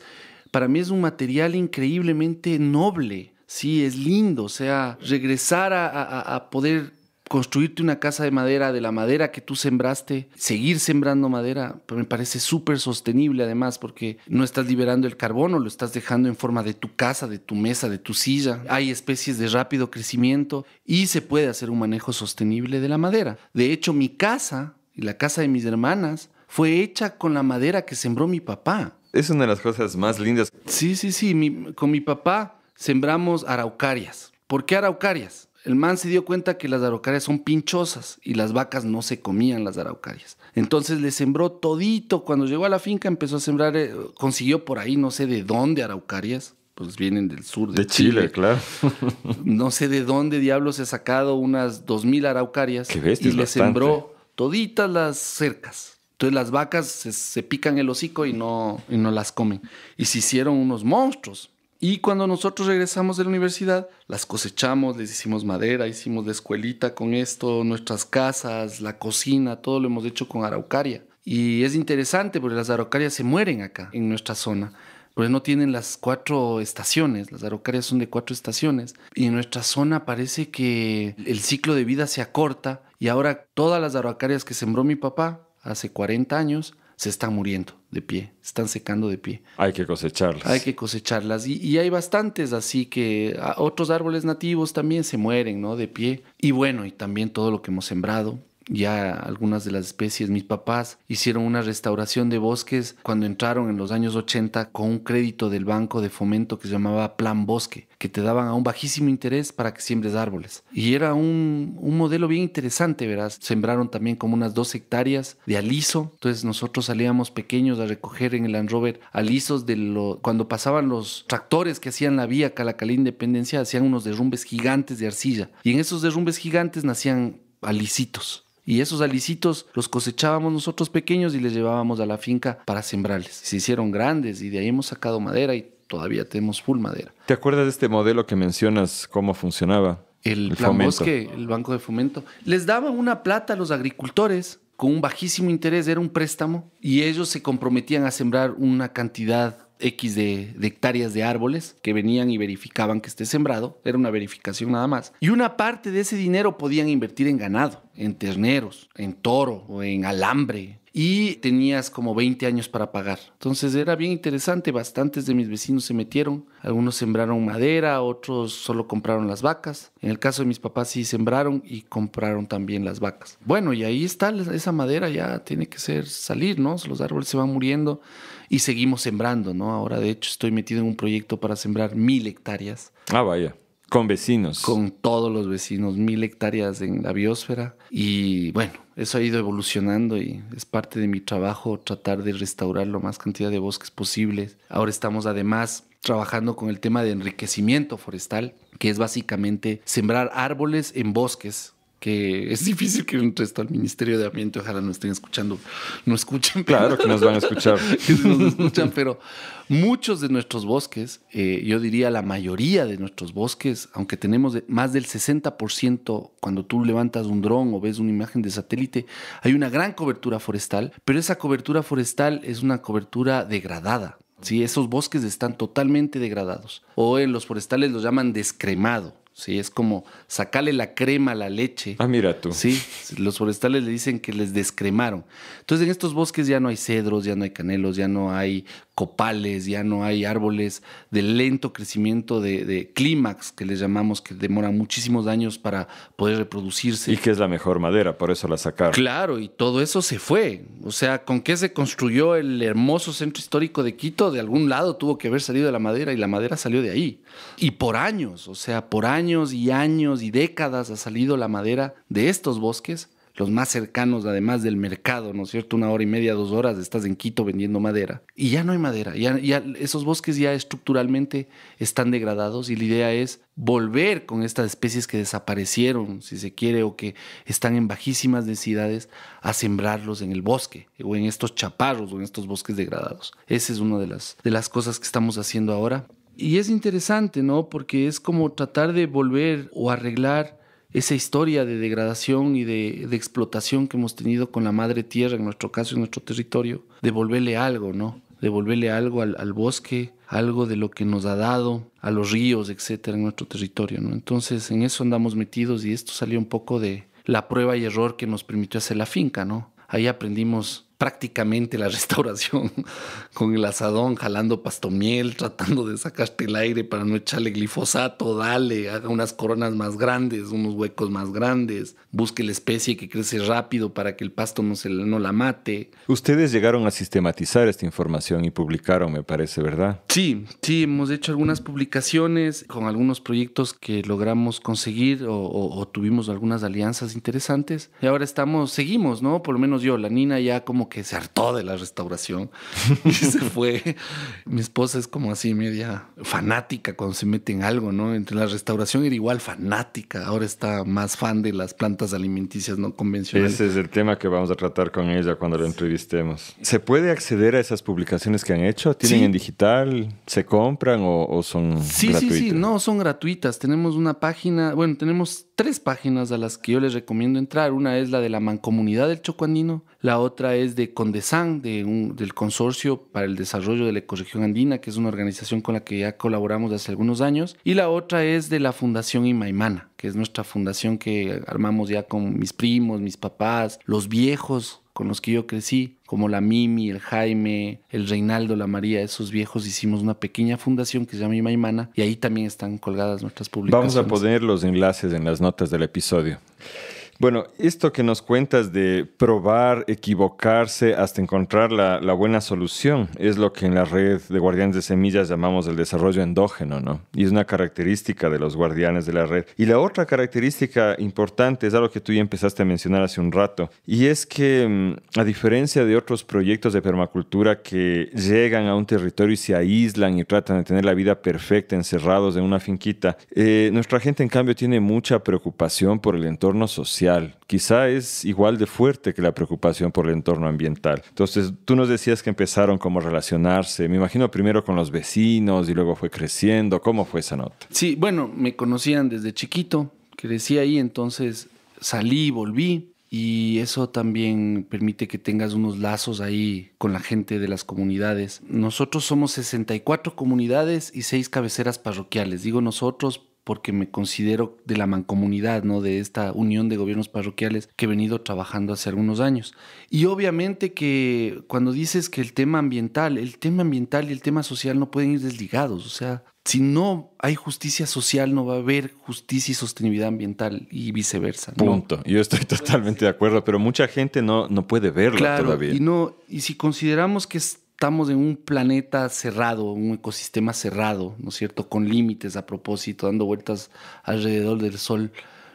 para mí es un material increíblemente noble. Sí, es lindo. O sea, regresar a poder construirte una casa de madera, de la madera que tú sembraste, seguir sembrando madera, me parece súper sostenible además, porque no estás liberando el carbono, lo estás dejando en forma de tu casa, de tu mesa, de tu silla. Hay especies de rápido crecimiento y se puede hacer un manejo sostenible de la madera. De hecho, mi casa y la casa de mis hermanas fue hecha con la madera que sembró mi papá. Es una de las cosas más lindas. Sí. Con mi papá sembramos araucarias. ¿Por qué araucarias? El man se dio cuenta que las araucarias son pinchosas y las vacas no se comían las araucarias. Entonces le sembró todito. Cuando llegó a la finca empezó a sembrar, consiguió por ahí no sé de dónde araucarias. Pues vienen del sur de Chile, claro. No sé de dónde diablos se ha sacado unas 2,000 araucarias. Qué bestia, y le bastante. Sembró toditas las cercas. Entonces las vacas se pican el hocico y no las comen. Y se hicieron unos monstruos. Y cuando nosotros regresamos de la universidad, las cosechamos, les hicimos madera, hicimos la escuelita con esto, nuestras casas, la cocina, todo lo hemos hecho con araucaria. Y es interesante porque las araucarias se mueren acá, en nuestra zona. Porque no tienen las 4 estaciones. Las araucarias son de 4 estaciones. Y en nuestra zona parece que el ciclo de vida se acorta. Y ahora todas las araucarias que sembró mi papá hace 40 años se están muriendo de pie, se están secando de pie. Hay que cosecharlas. Hay que cosecharlas. Y hay bastantes, así que otros árboles nativos también se mueren, ¿no? De pie. Y bueno, y también todo lo que hemos sembrado. Ya algunas de las especies, mis papás hicieron una restauración de bosques cuando entraron en los años 80 con un crédito del Banco de Fomento que se llamaba Plan Bosque, que te daban a un bajísimo interés para que siembres árboles. Y era un modelo bien interesante, verás. Sembraron también como unas 2 hectáreas de aliso. Entonces nosotros salíamos pequeños a recoger en el Land Rover alisos cuando pasaban los tractores que hacían la vía Calacalí Independencia, hacían unos derrumbes gigantes de arcilla. Y en esos derrumbes gigantes nacían alicitos. Y esos alicitos los cosechábamos nosotros pequeños y les llevábamos a la finca para sembrarles. Se hicieron grandes y de ahí hemos sacado madera y todavía tenemos full madera. ¿Te acuerdas de este modelo que mencionas, cómo funcionaba? El Plan Bosque, el Banco de Fomento. Les daban una plata a los agricultores con un bajísimo interés, era un préstamo, y ellos se comprometían a sembrar una cantidad X de hectáreas de árboles que venían y verificaban que esté sembrado. Era una verificación nada más. Y una parte de ese dinero podían invertir en ganado, en terneros, en toro o en alambre. Y tenías como 20 años para pagar. Entonces era bien interesante. Bastantes de mis vecinos se metieron. Algunos sembraron madera, otros solo compraron las vacas. En el caso de mis papás sí sembraron y compraron también las vacas. Bueno, y ahí está esa madera, ya tiene que salir, ¿no? Los árboles se van muriendo y seguimos sembrando, ¿no? Ahora, de hecho, estoy metido en un proyecto para sembrar 1000 hectáreas. Ah, vaya. Con vecinos. Con todos los vecinos, 1000 hectáreas en la biosfera. Y bueno, eso ha ido evolucionando y es parte de mi trabajo tratar de restaurar lo más cantidad de bosques posibles. Ahora estamos además trabajando con el tema de enriquecimiento forestal, que es básicamente sembrar árboles en bosques, que es difícil que entre esto al Ministerio de Ambiente, ojalá no estén escuchando, no escuchen. Claro que nos van a escuchar. Que nos escuchan, pero muchos de nuestros bosques, yo diría la mayoría de nuestros bosques, aunque tenemos más del 60%, cuando tú levantas un dron o ves una imagen de satélite, hay una gran cobertura forestal, pero esa cobertura forestal es una cobertura degradada. Sí, esos bosques están totalmente degradados. O en los forestales los llaman descremado. Sí, es como sacarle la crema a la leche. Ah, mira tú. Sí, los forestales le dicen que les descremaron. Entonces en estos bosques ya no hay cedros, ya no hay canelos, ya no hay copales, ya no hay árboles de lento crecimiento de clímax, que les llamamos, que demoran muchísimos años para poder reproducirse. Y que es la mejor madera, por eso la sacaron. Claro, y todo eso se fue. O sea, ¿con qué se construyó el hermoso centro histórico de Quito? De algún lado tuvo que haber salido la madera y la madera salió de ahí. Y por años, o sea, por años y décadas ha salido la madera de estos bosques, los más cercanos además del mercado, ¿no es cierto? 1 hora y media, 2 horas estás en Quito vendiendo madera y ya no hay madera, ya esos bosques ya estructuralmente están degradados y la idea es volver con estas especies que desaparecieron, si se quiere, o que están en bajísimas densidades, a sembrarlos en el bosque o en estos chaparros o en estos bosques degradados. Esa es una de las cosas que estamos haciendo ahora. Y es interesante, ¿no? Porque es como tratar de volver o arreglar esa historia de degradación y de explotación que hemos tenido con la madre tierra, en nuestro caso, en nuestro territorio, devolverle algo, ¿no? Devolverle algo al bosque, algo de lo que nos ha dado, a los ríos, etcétera, en nuestro territorio, ¿no? Entonces, en eso andamos metidos y esto salió un poco de la prueba y error que nos permitió hacer la finca, ¿no? Ahí aprendimos prácticamente la restauración con el asadón, jalando pastomiel, tratando de sacarte el aire para no echarle glifosato, dale, haga unas coronas más grandes, unos huecos más grandes, busque la especie que crece rápido para que el pasto no la mate. Ustedes llegaron a sistematizar esta información y publicaron, me parece, ¿verdad? Sí, hemos hecho algunas publicaciones con algunos proyectos que logramos conseguir o tuvimos algunas alianzas interesantes y ahora seguimos, ¿no? Por lo menos yo, la Nina ya como que se hartó de la restauración y se fue. Mi esposa es como así media fanática cuando se mete en algo, ¿no? Entre la restauración era igual fanática, ahora está más fan de las plantas alimenticias no convencionales. Ese es el tema que vamos a tratar con ella cuando la entrevistemos. ¿Se puede acceder a esas publicaciones que han hecho? ¿Tienen en digital? ¿Se compran o son gratuitas? Sí, no, son gratuitas. Tenemos una página, bueno, tenemos 3 páginas a las que yo les recomiendo entrar. Una es la de la Mancomunidad del Choco Andino, la otra es de Condesan, del Consorcio para el Desarrollo de la Ecorregión Andina, que es una organización con la que ya colaboramos hace algunos años, y la otra es de la Fundación Imaimana, que es nuestra fundación que armamos ya con mis primos, mis papás, los viejos con los que yo crecí, como la Mimi, el Jaime, el Reinaldo, la María. Esos viejos hicimos una pequeña fundación que se llama Imaimana, y ahí también están colgadas nuestras publicaciones. Vamos a poner los enlaces en las notas del episodio. Bueno, esto que nos cuentas de probar, equivocarse hasta encontrar la buena solución es lo que en la red de Guardianes de Semillas llamamos el desarrollo endógeno, ¿no? Y es una característica de los guardianes de la red. Y la otra característica importante es algo que tú ya empezaste a mencionar hace un rato, y es que a diferencia de otros proyectos de permacultura que llegan a un territorio y se aíslan y tratan de tener la vida perfecta encerrados en una finquita, nuestra gente en cambio tiene mucha preocupación por el entorno social. Quizá es igual de fuerte que la preocupación por el entorno ambiental. Entonces, tú nos decías que empezaron como a relacionarse, me imagino primero con los vecinos y luego fue creciendo. ¿Cómo fue esa nota? Sí, bueno, me conocían desde chiquito, crecí ahí, entonces salí, volví, y eso también permite que tengas unos lazos ahí con la gente de las comunidades. Nosotros somos 64 comunidades y 6 cabeceras parroquiales. Digo nosotros porque me considero de la mancomunidad, ¿no? De esta unión de gobiernos parroquiales que he venido trabajando hace algunos años. Y obviamente que cuando dices que el tema ambiental y el tema social no pueden ir desligados. O sea, si no hay justicia social, no va a haber justicia y sostenibilidad ambiental, y viceversa, ¿no? Punto. Yo estoy totalmente de acuerdo, pero mucha gente no puede verlo todavía. Y si consideramos que estamos en un planeta cerrado, un ecosistema cerrado, ¿no es cierto?, con límites a propósito, dando vueltas alrededor del sol,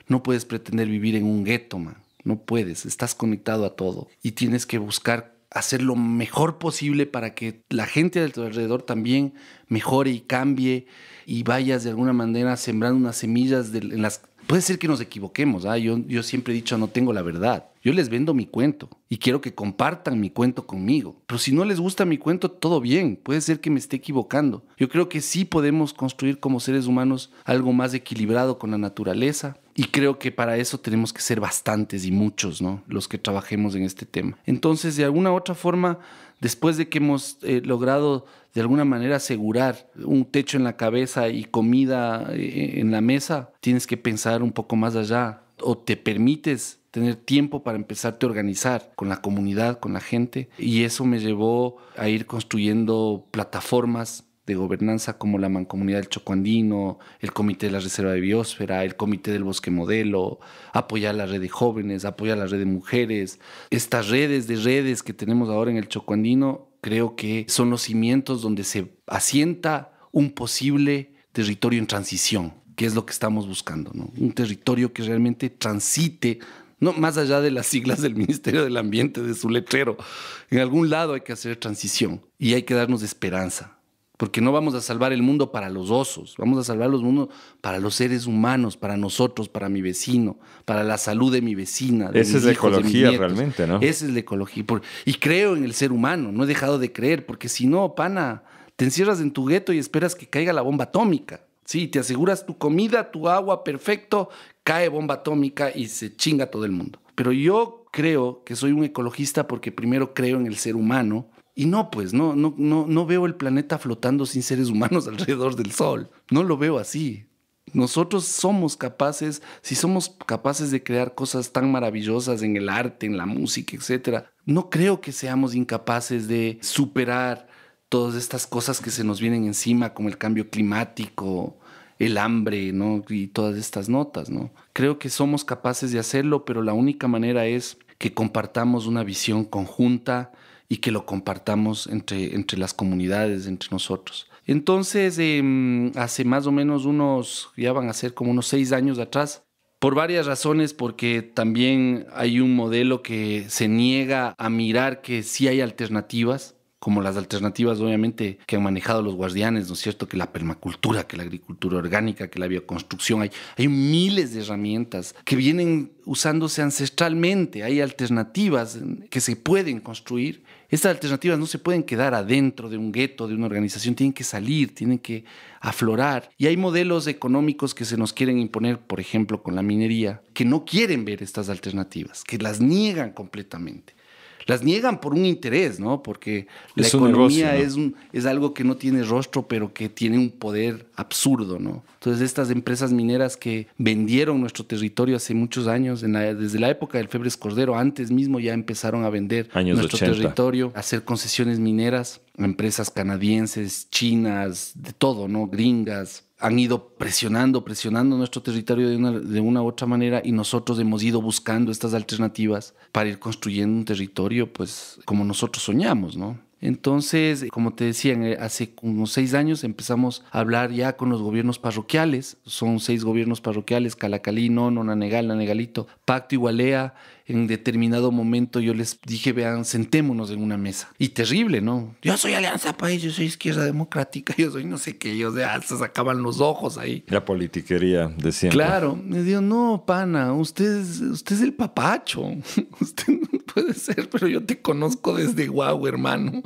no puedes pretender vivir en un gueto, man. No puedes, estás conectado a todo y tienes que buscar hacer lo mejor posible para que la gente de tu alrededor también mejore y cambie, y vayas de alguna manera sembrando unas semillas en las... Puede ser que nos equivoquemos, ¿ah? Yo siempre he dicho, no tengo la verdad. Yo les vendo mi cuento y quiero que compartan mi cuento conmigo. Pero si no les gusta mi cuento, todo bien. Puede ser que me esté equivocando. Yo creo que sí podemos construir como seres humanos algo más equilibrado con la naturaleza. Y creo que para eso tenemos que ser bastantes y muchos, ¿no?, los que trabajemos en este tema. Entonces, de alguna u otra forma, después de que hemos logrado de alguna manera asegurar un techo en la cabeza y comida en la mesa, tienes que pensar un poco más allá, o te permites tener tiempo para empezarte a organizar con la comunidad, con la gente. Y eso me llevó a ir construyendo plataformas de gobernanza como la Mancomunidad del Choco Andino, el Comité de la Reserva de Biosfera, el Comité del Bosque Modelo, apoyar la red de jóvenes, apoyar la red de mujeres. Estas redes que tenemos ahora en el Choco Andino, creo que son los cimientos donde se asienta un posible territorio en transición, que es lo que estamos buscando, ¿no? Un territorio que realmente transite, no más allá de las siglas del Ministerio del Ambiente, de su letrero. En algún lado hay que hacer transición y hay que darnos esperanza. Porque no vamos a salvar el mundo para los osos, vamos a salvar el mundo para los seres humanos, para nosotros, para mi vecino, para la salud de mi vecina. Esa es la ecología realmente, ¿no? Esa es la ecología. Y creo en el ser humano, no he dejado de creer, porque si no, pana, te encierras en tu gueto y esperas que caiga la bomba atómica. Sí, te aseguras tu comida, tu agua, perfecto, cae bomba atómica y se chinga todo el mundo. Pero yo creo que soy un ecologista porque primero creo en el ser humano. Y no, pues, no veo el planeta flotando sin seres humanos alrededor del sol. No lo veo así. Nosotros somos capaces, si somos capaces de crear cosas tan maravillosas en el arte, en la música, etc., no creo que seamos incapaces de superar todas estas cosas que se nos vienen encima, como el cambio climático, el hambre, ¿no?, y todas estas notas, ¿no? Creo que somos capaces de hacerlo, pero la única manera es que compartamos una visión conjunta y que lo compartamos entre las comunidades, entre nosotros. Entonces, hace más o menos ya van a ser como unos 6 años atrás, por varias razones, porque también hay un modelo que se niega a mirar que sí hay alternativas, como las alternativas obviamente que han manejado los guardianes, ¿no es cierto?, que la permacultura, que la agricultura orgánica, que la bioconstrucción. Hay miles de herramientas que vienen usándose ancestralmente, hay alternativas que se pueden construir Estas alternativas no se pueden quedar adentro de un gueto, de una organización, tienen que salir, tienen que aflorar. Y hay modelos económicos que se nos quieren imponer, por ejemplo, con la minería, que no quieren ver estas alternativas, que las niegan completamente. Las niegan por un interés, ¿no? Porque la economía negocio, ¿no? Es algo que no tiene rostro, pero que tiene un poder absurdo, ¿no? Entonces, estas empresas mineras que vendieron nuestro territorio hace muchos años, desde la época del Febres Cordero, antes mismo ya empezaron a vender nuestro territorio, a hacer concesiones mineras a empresas canadienses, chinas, de todo, ¿no? Gringas. Han ido presionando nuestro territorio de una u otra manera, y nosotros hemos ido buscando estas alternativas para ir construyendo un territorio, pues, como nosotros soñamos, ¿no? Entonces, como te decía, hace unos 6 años empezamos a hablar ya con los gobiernos parroquiales. Son 6 gobiernos parroquiales: Calacalí, Nono, Nanegal, Nanegalito, Pacto y Gualea. En determinado momento yo les dije, vean, sentémonos en una mesa. Y terrible, ¿no? Yo soy Alianza País, yo soy Izquierda Democrática, yo soy no sé qué, o sea, se sacaban los ojos ahí. La politiquería de siempre. Claro, me digo, no, pana, usted es el papacho. Usted no puede ser, pero yo te conozco desde guau, hermano.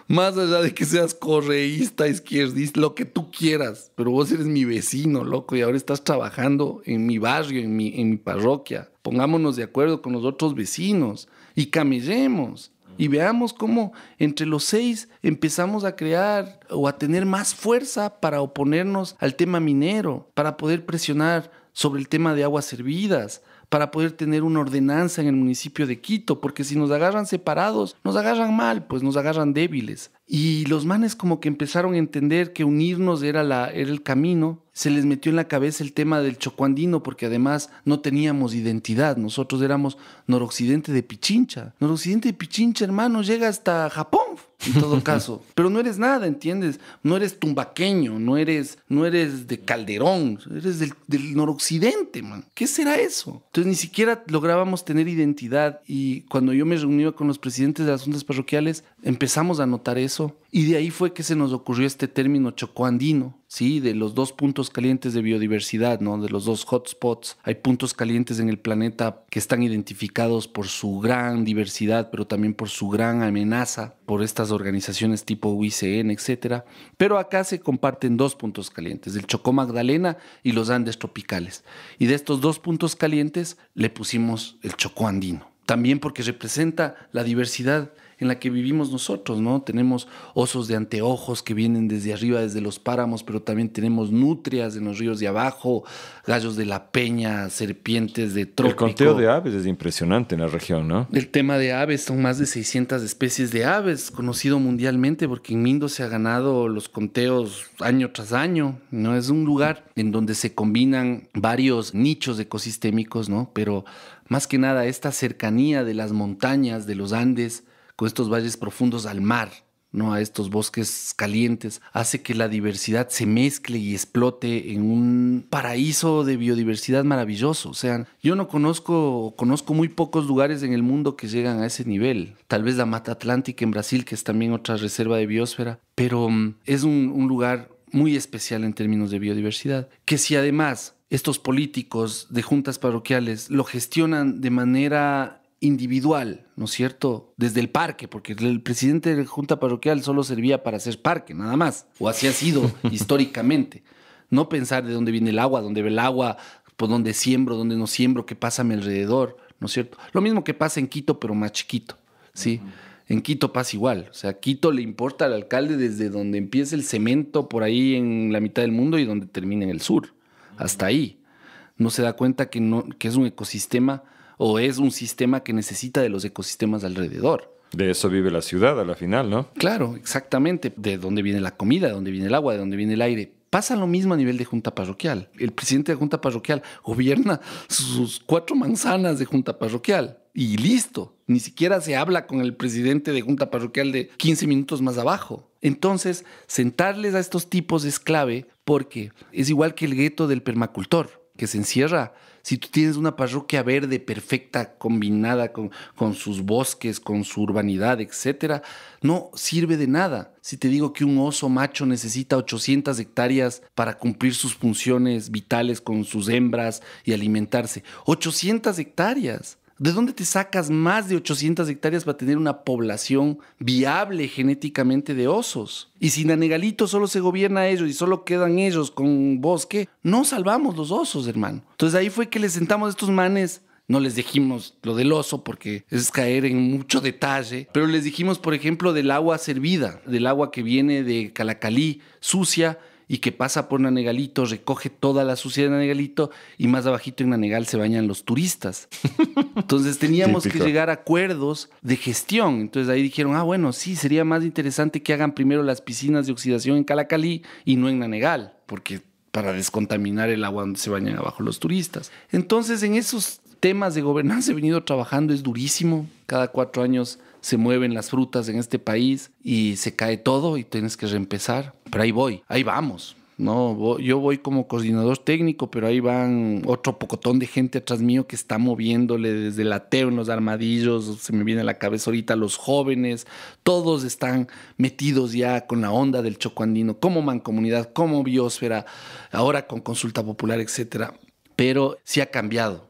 Más allá de que seas correísta, izquierdista, lo que tú quieras, pero vos eres mi vecino, loco, y ahora estás trabajando en mi barrio, en mi parroquia. Pongámonos de acuerdo con los otros vecinos y camellemos. Y veamos cómo entre los 6 empezamos a crear o a tener más fuerza para oponernos al tema minero, para poder presionar sobre el tema de aguas servidas, para poder tener una ordenanza en el municipio de Quito, porque si nos agarran separados, nos agarran mal, pues nos agarran débiles. Y los manes como que empezaron a entender que unirnos era el camino. Se les metió en la cabeza el tema del chocoandino, porque además no teníamos identidad. Nosotros éramos noroccidente de Pichincha. Noroccidente de Pichincha, hermano, llega hasta Japón, en todo caso. Pero no eres nada, ¿entiendes? No eres tumbaqueño, no eres de Calderón, eres del noroccidente, man. ¿Qué será eso? Entonces ni siquiera lográbamos tener identidad, y cuando yo me reunía con los presidentes de las juntas parroquiales, empezamos a notar eso. Y de ahí fue que se nos ocurrió este término chocoandino, ¿sí? De los 2 puntos calientes de biodiversidad, ¿no? De los 2 hotspots. Hay puntos calientes en el planeta que están identificados por su gran diversidad, pero también por su gran amenaza, por estas organizaciones tipo UICN, etc. Pero acá se comparten 2 puntos calientes, el Chocó Magdalena y los Andes tropicales. Y de estos 2 puntos calientes le pusimos el chocoandino. También porque representa la diversidad en la que vivimos nosotros, ¿no? Tenemos osos de anteojos que vienen desde arriba, desde los páramos, pero también tenemos nutrias en los ríos de abajo, gallos de la peña, serpientes de trópico. El conteo de aves es impresionante en la región, ¿no? El tema de aves, son más de 600 especies de aves, conocido mundialmente, porque en Mindo se ha ganado los conteos año tras año, ¿no? Es un lugar en donde se combinan varios nichos ecosistémicos, ¿no? Pero más que nada esta cercanía de las montañas, de los Andes, con estos valles profundos al mar, ¿no? A estos bosques calientes, hace que la diversidad se mezcle y explote en un paraíso de biodiversidad maravilloso. O sea, yo no conozco muy pocos lugares en el mundo que llegan a ese nivel. Tal vez la Mata Atlántica en Brasil, que es también otra reserva de biosfera, pero es un lugar muy especial en términos de biodiversidad, que si además estos políticos de juntas parroquiales lo gestionan de manera individual, ¿no es cierto? Desde el parque, porque el presidente de la junta parroquial solo servía para hacer parque, nada más, o así ha sido históricamente. No pensar de dónde viene el agua, dónde ve el agua, por dónde siembro, dónde no siembro, qué pasa a mi alrededor, ¿no es cierto? Lo mismo que pasa en Quito, pero más chiquito, ¿sí? En Quito pasa igual. O sea, a Quito le importa al alcalde desde donde empieza el cemento por ahí en la mitad del mundo y donde termina en el sur. Hasta ahí. No se da cuenta que es un ecosistema, o es un sistema que necesita de los ecosistemas alrededor. De eso vive la ciudad a la final, ¿no? Claro, exactamente. De dónde viene la comida, de dónde viene el agua, de dónde viene el aire. Pasa lo mismo a nivel de junta parroquial. El presidente de junta parroquial gobierna sus 4 manzanas de junta parroquial y listo. Ni siquiera se habla con el presidente de junta parroquial de 15 minutos más abajo. Entonces, sentarles a estos tipos es clave, porque es igual que el gueto del permacultor, que se encierra. Si tú tienes una parroquia verde perfecta, combinada con sus bosques, con su urbanidad, etcétera, no sirve de nada. Si te digo que un oso macho necesita 800 hectáreas para cumplir sus funciones vitales con sus hembras y alimentarse, 800 hectáreas. ¿De dónde te sacas más de 800 hectáreas para tener una población viable genéticamente de osos? Y si Nanegalito solo se gobierna a ellos y solo quedan ellos con bosque, no salvamos los osos, hermano. Entonces ahí fue que les sentamos a estos manes. No les dijimos lo del oso porque es caer en mucho detalle, pero les dijimos, por ejemplo, del agua servida, del agua que viene de Calacalí, sucia, y que pasa por Nanegalito, recoge toda la suciedad de Nanegalito y más abajito en Nanegal se bañan los turistas. Entonces teníamos que llegar a acuerdos de gestión. Entonces ahí dijeron, bueno, sí, sería más interesante que hagan primero las piscinas de oxidación en Calacalí y no en Nanegal, porque para descontaminar el agua donde se bañan abajo los turistas. Entonces en esos temas de gobernanza he venido trabajando, es durísimo. Cada 4 años se mueven las frutas en este país y se cae todo y tienes que reempezar. Pero ahí vamos. No, yo voy como coordinador técnico, pero ahí van otro pocotón de gente atrás mío que está moviéndole desde el ateo en los armadillos. Se me viene a la cabeza ahorita los jóvenes. Todos están metidos ya con la onda del chocoandino, como mancomunidad, como biosfera, ahora con consulta popular, etcétera. Pero sí ha cambiado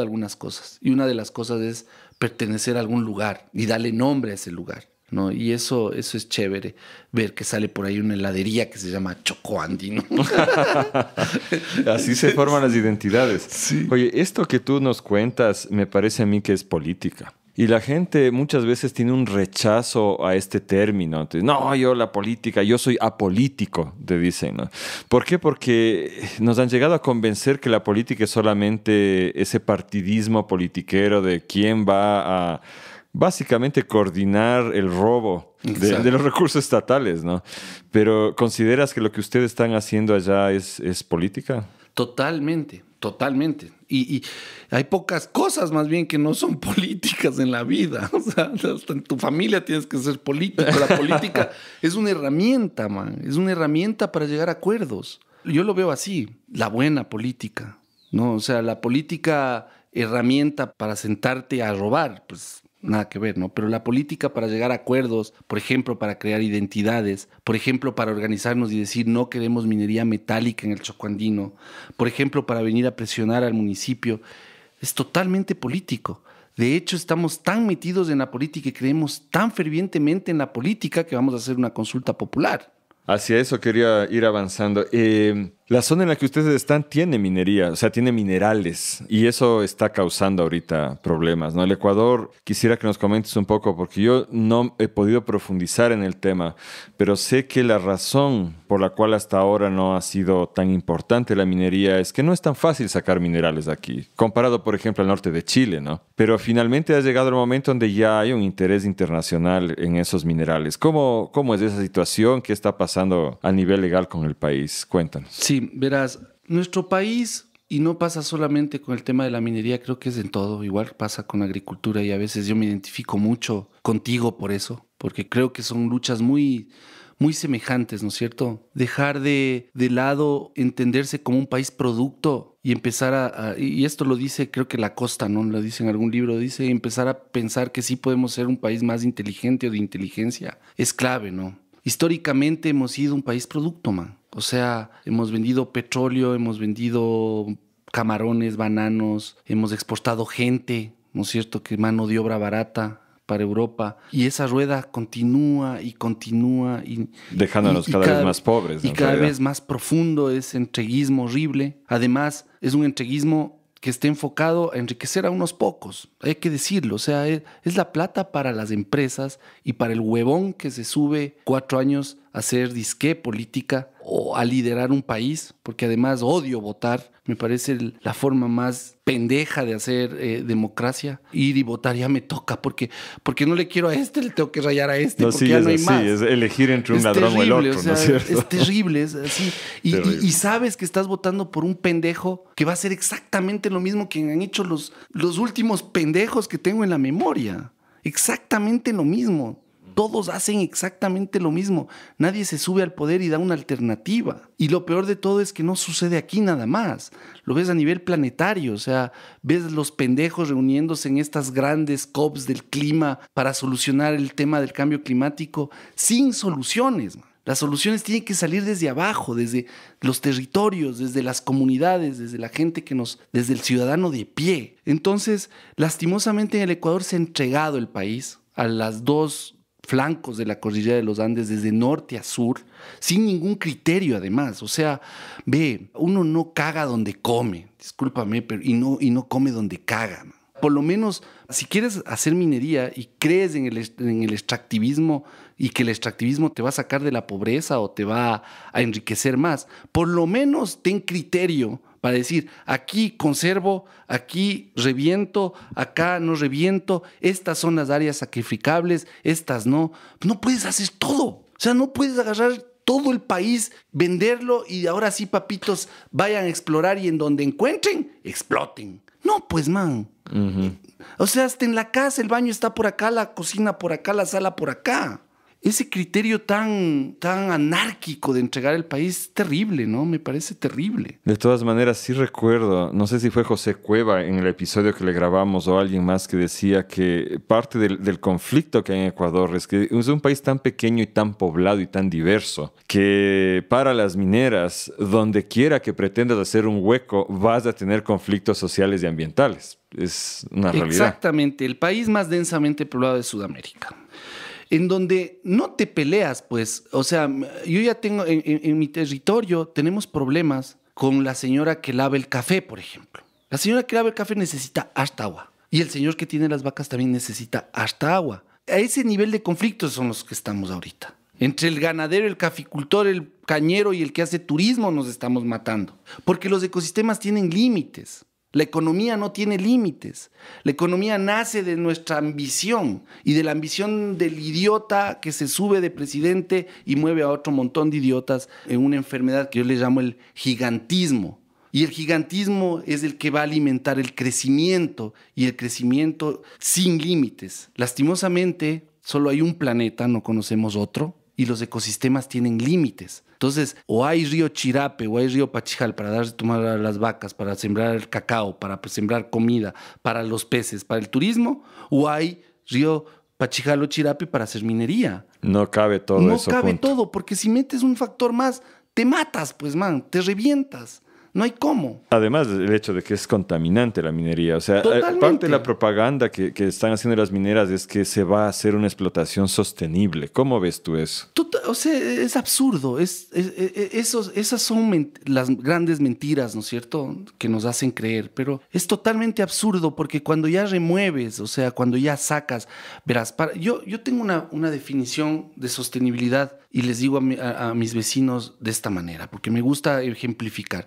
algunas cosas. Y una de las cosas es pertenecer a algún lugar y darle nombre a ese lugar, ¿no? Y eso es chévere, ver que sale por ahí una heladería que se llama Chocoandino. Así se forman las identidades. Sí. Oye, esto que tú nos cuentas me parece a mí que es política. Y la gente muchas veces tiene un rechazo a este término. Entonces, no, la política, yo soy apolítico, te dicen, ¿no? ¿Por qué? Porque nos han llegado a convencer que la política es solamente ese partidismo politiquero de quién va a básicamente coordinar el robo de los recursos estatales, ¿no? Pero ¿consideras que lo que ustedes están haciendo allá es política? Totalmente. Y hay pocas cosas más bien que no son políticas en la vida. O sea, hasta en tu familia tienes que ser político. La política es una herramienta, man. Es una herramienta para llegar a acuerdos. Yo lo veo así, la buena política, ¿no? O sea, la política herramienta para sentarte a robar, pues nada que ver, ¿no? Pero la política para llegar a acuerdos, por ejemplo, para crear identidades, por ejemplo, para organizarnos y decir no queremos minería metálica en el Chocoandino, por ejemplo, para venir a presionar al municipio, es totalmente político. De hecho, estamos tan metidos en la política y creemos tan fervientemente en la política que vamos a hacer una consulta popular. Hacia eso quería ir avanzando. La zona en la que ustedes están tiene minería, o sea, tiene minerales, y eso está causando ahorita problemas, ¿no? El Ecuador, quisiera que nos comentes un poco, porque yo no he podido profundizar en el tema, pero sé que la razón por la cual hasta ahora no ha sido tan importante la minería es que no es tan fácil sacar minerales de aquí, comparado, por ejemplo, al norte de Chile, ¿no? Pero finalmente ha llegado el momento donde ya hay un interés internacional en esos minerales. ¿Cómo es esa situación? ¿Qué está pasando a nivel legal con el país? Cuéntanos. Sí, verás, nuestro país, y no pasa solamente con el tema de la minería, creo que es en todo, igual pasa con la agricultura y a veces yo me identifico mucho contigo por eso, porque creo que son luchas muy semejantes, ¿no es cierto? Dejar de lado entenderse como un país producto y empezar y esto lo dice, creo que La Costa, ¿no? Lo dice en algún libro, dice empezar a pensar que sí podemos ser un país más inteligente o de inteligencia. Es clave, ¿no? Históricamente hemos sido un país producto, man. O sea, hemos vendido petróleo, hemos vendido camarones, bananos, hemos exportado gente, ¿no es cierto? Que mano de obra barata para Europa. Y esa rueda continúa y continúa. Dejándonos cada vez más pobres. Y cada vez más profundo, ese entreguismo horrible. Además, es un entreguismo que esté enfocado a enriquecer a unos pocos. Hay que decirlo, o sea, es la plata para las empresas y para el huevón que se sube 4 años a hacer disque política o a liderar un país, porque además odio votar. Me parece la forma más pendeja de hacer democracia. Ir y votar ya me toca, porque no le quiero a este, le tengo que rayar a este, porque ya no hay más. Sí, es elegir entre un ladrón o el otro, o sea, ¿no es cierto? Es terrible, es así. Y sabes que estás votando por un pendejo que va a hacer exactamente lo mismo que han hecho los últimos pendejos que tengo en la memoria. Exactamente lo mismo. Todos hacen exactamente lo mismo. Nadie se sube al poder y da una alternativa. Y lo peor de todo es que no sucede aquí nada más. Lo ves a nivel planetario. O sea, ves los pendejos reuniéndose en estas grandes COPs del clima para solucionar el tema del cambio climático sin soluciones. Las soluciones tienen que salir desde abajo, desde los territorios, desde las comunidades, desde la gente desde el ciudadano de pie. Entonces, lastimosamente en el Ecuador se ha entregado el país a las dos flancos de la cordillera de los Andes, desde norte a sur, sin ningún criterio además. O sea, uno no caga donde come, discúlpame, pero, y no come donde caga. Por lo menos, si quieres hacer minería y crees en el extractivismo y que el extractivismo te va a sacar de la pobreza o te va a enriquecer más, por lo menos ten criterio para decir, aquí conservo, aquí reviento, acá no reviento, estas son las áreas sacrificables, estas no. No puedes hacer todo. O sea, no puedes agarrar todo el país, venderlo y ahora sí, papitos, vayan a explorar y en donde encuentren, exploten. No, pues, man. Uh-huh. O sea, hasta en la casa el baño está por acá, la cocina por acá, la sala por acá. Ese criterio tan anárquico de entregar el país es terrible, ¿no? Me parece terrible. De todas maneras, sí recuerdo, no sé si fue José Cueva en el episodio que le grabamos o alguien más que decía que parte del conflicto que hay en Ecuador es que es un país tan pequeño y tan poblado y tan diverso que para las mineras, donde quiera que pretendas hacer un hueco, vas a tener conflictos sociales y ambientales. Es una realidad. Exactamente, el país más densamente poblado de Sudamérica. En donde no te peleas, pues, o sea, yo ya tengo, en mi territorio tenemos problemas con la señora que lava el café, por ejemplo. La señora que lava el café necesita hasta agua. Y el señor que tiene las vacas también necesita hasta agua. A ese nivel de conflictos son los que estamos ahorita. Entre el ganadero, el caficultor, el cañero y el que hace turismo nos estamos matando. Porque los ecosistemas tienen límites. La economía no tiene límites. La economía nace de nuestra ambición y de la ambición del idiota que se sube de presidente y mueve a otro montón de idiotas en una enfermedad que yo le llamo el gigantismo. Y el gigantismo es el que va a alimentar el crecimiento y el crecimiento sin límites. Lastimosamente, solo hay un planeta, no conocemos otro, y los ecosistemas tienen límites. Entonces, o hay río Chirape o hay río Pachijal para dar de tomar a las vacas, para sembrar el cacao, para sembrar comida, para los peces, para el turismo, o hay río Pachijal o Chirape para hacer minería. No cabe todo eso. No cabe todo, porque si metes un factor más, te matas, pues, man, te revientas. No hay cómo. Además del hecho de que es contaminante la minería. O sea, parte de la propaganda que están haciendo las mineras es que se va a hacer una explotación sostenible. ¿Cómo ves tú eso? O sea, es absurdo. Esas son las grandes mentiras, ¿no es cierto?, que nos hacen creer. Pero es totalmente absurdo porque cuando ya remueves, o sea, cuando ya sacas, verás, yo tengo una definición de sostenibilidad y les digo a mis vecinos de esta manera, porque me gusta ejemplificar.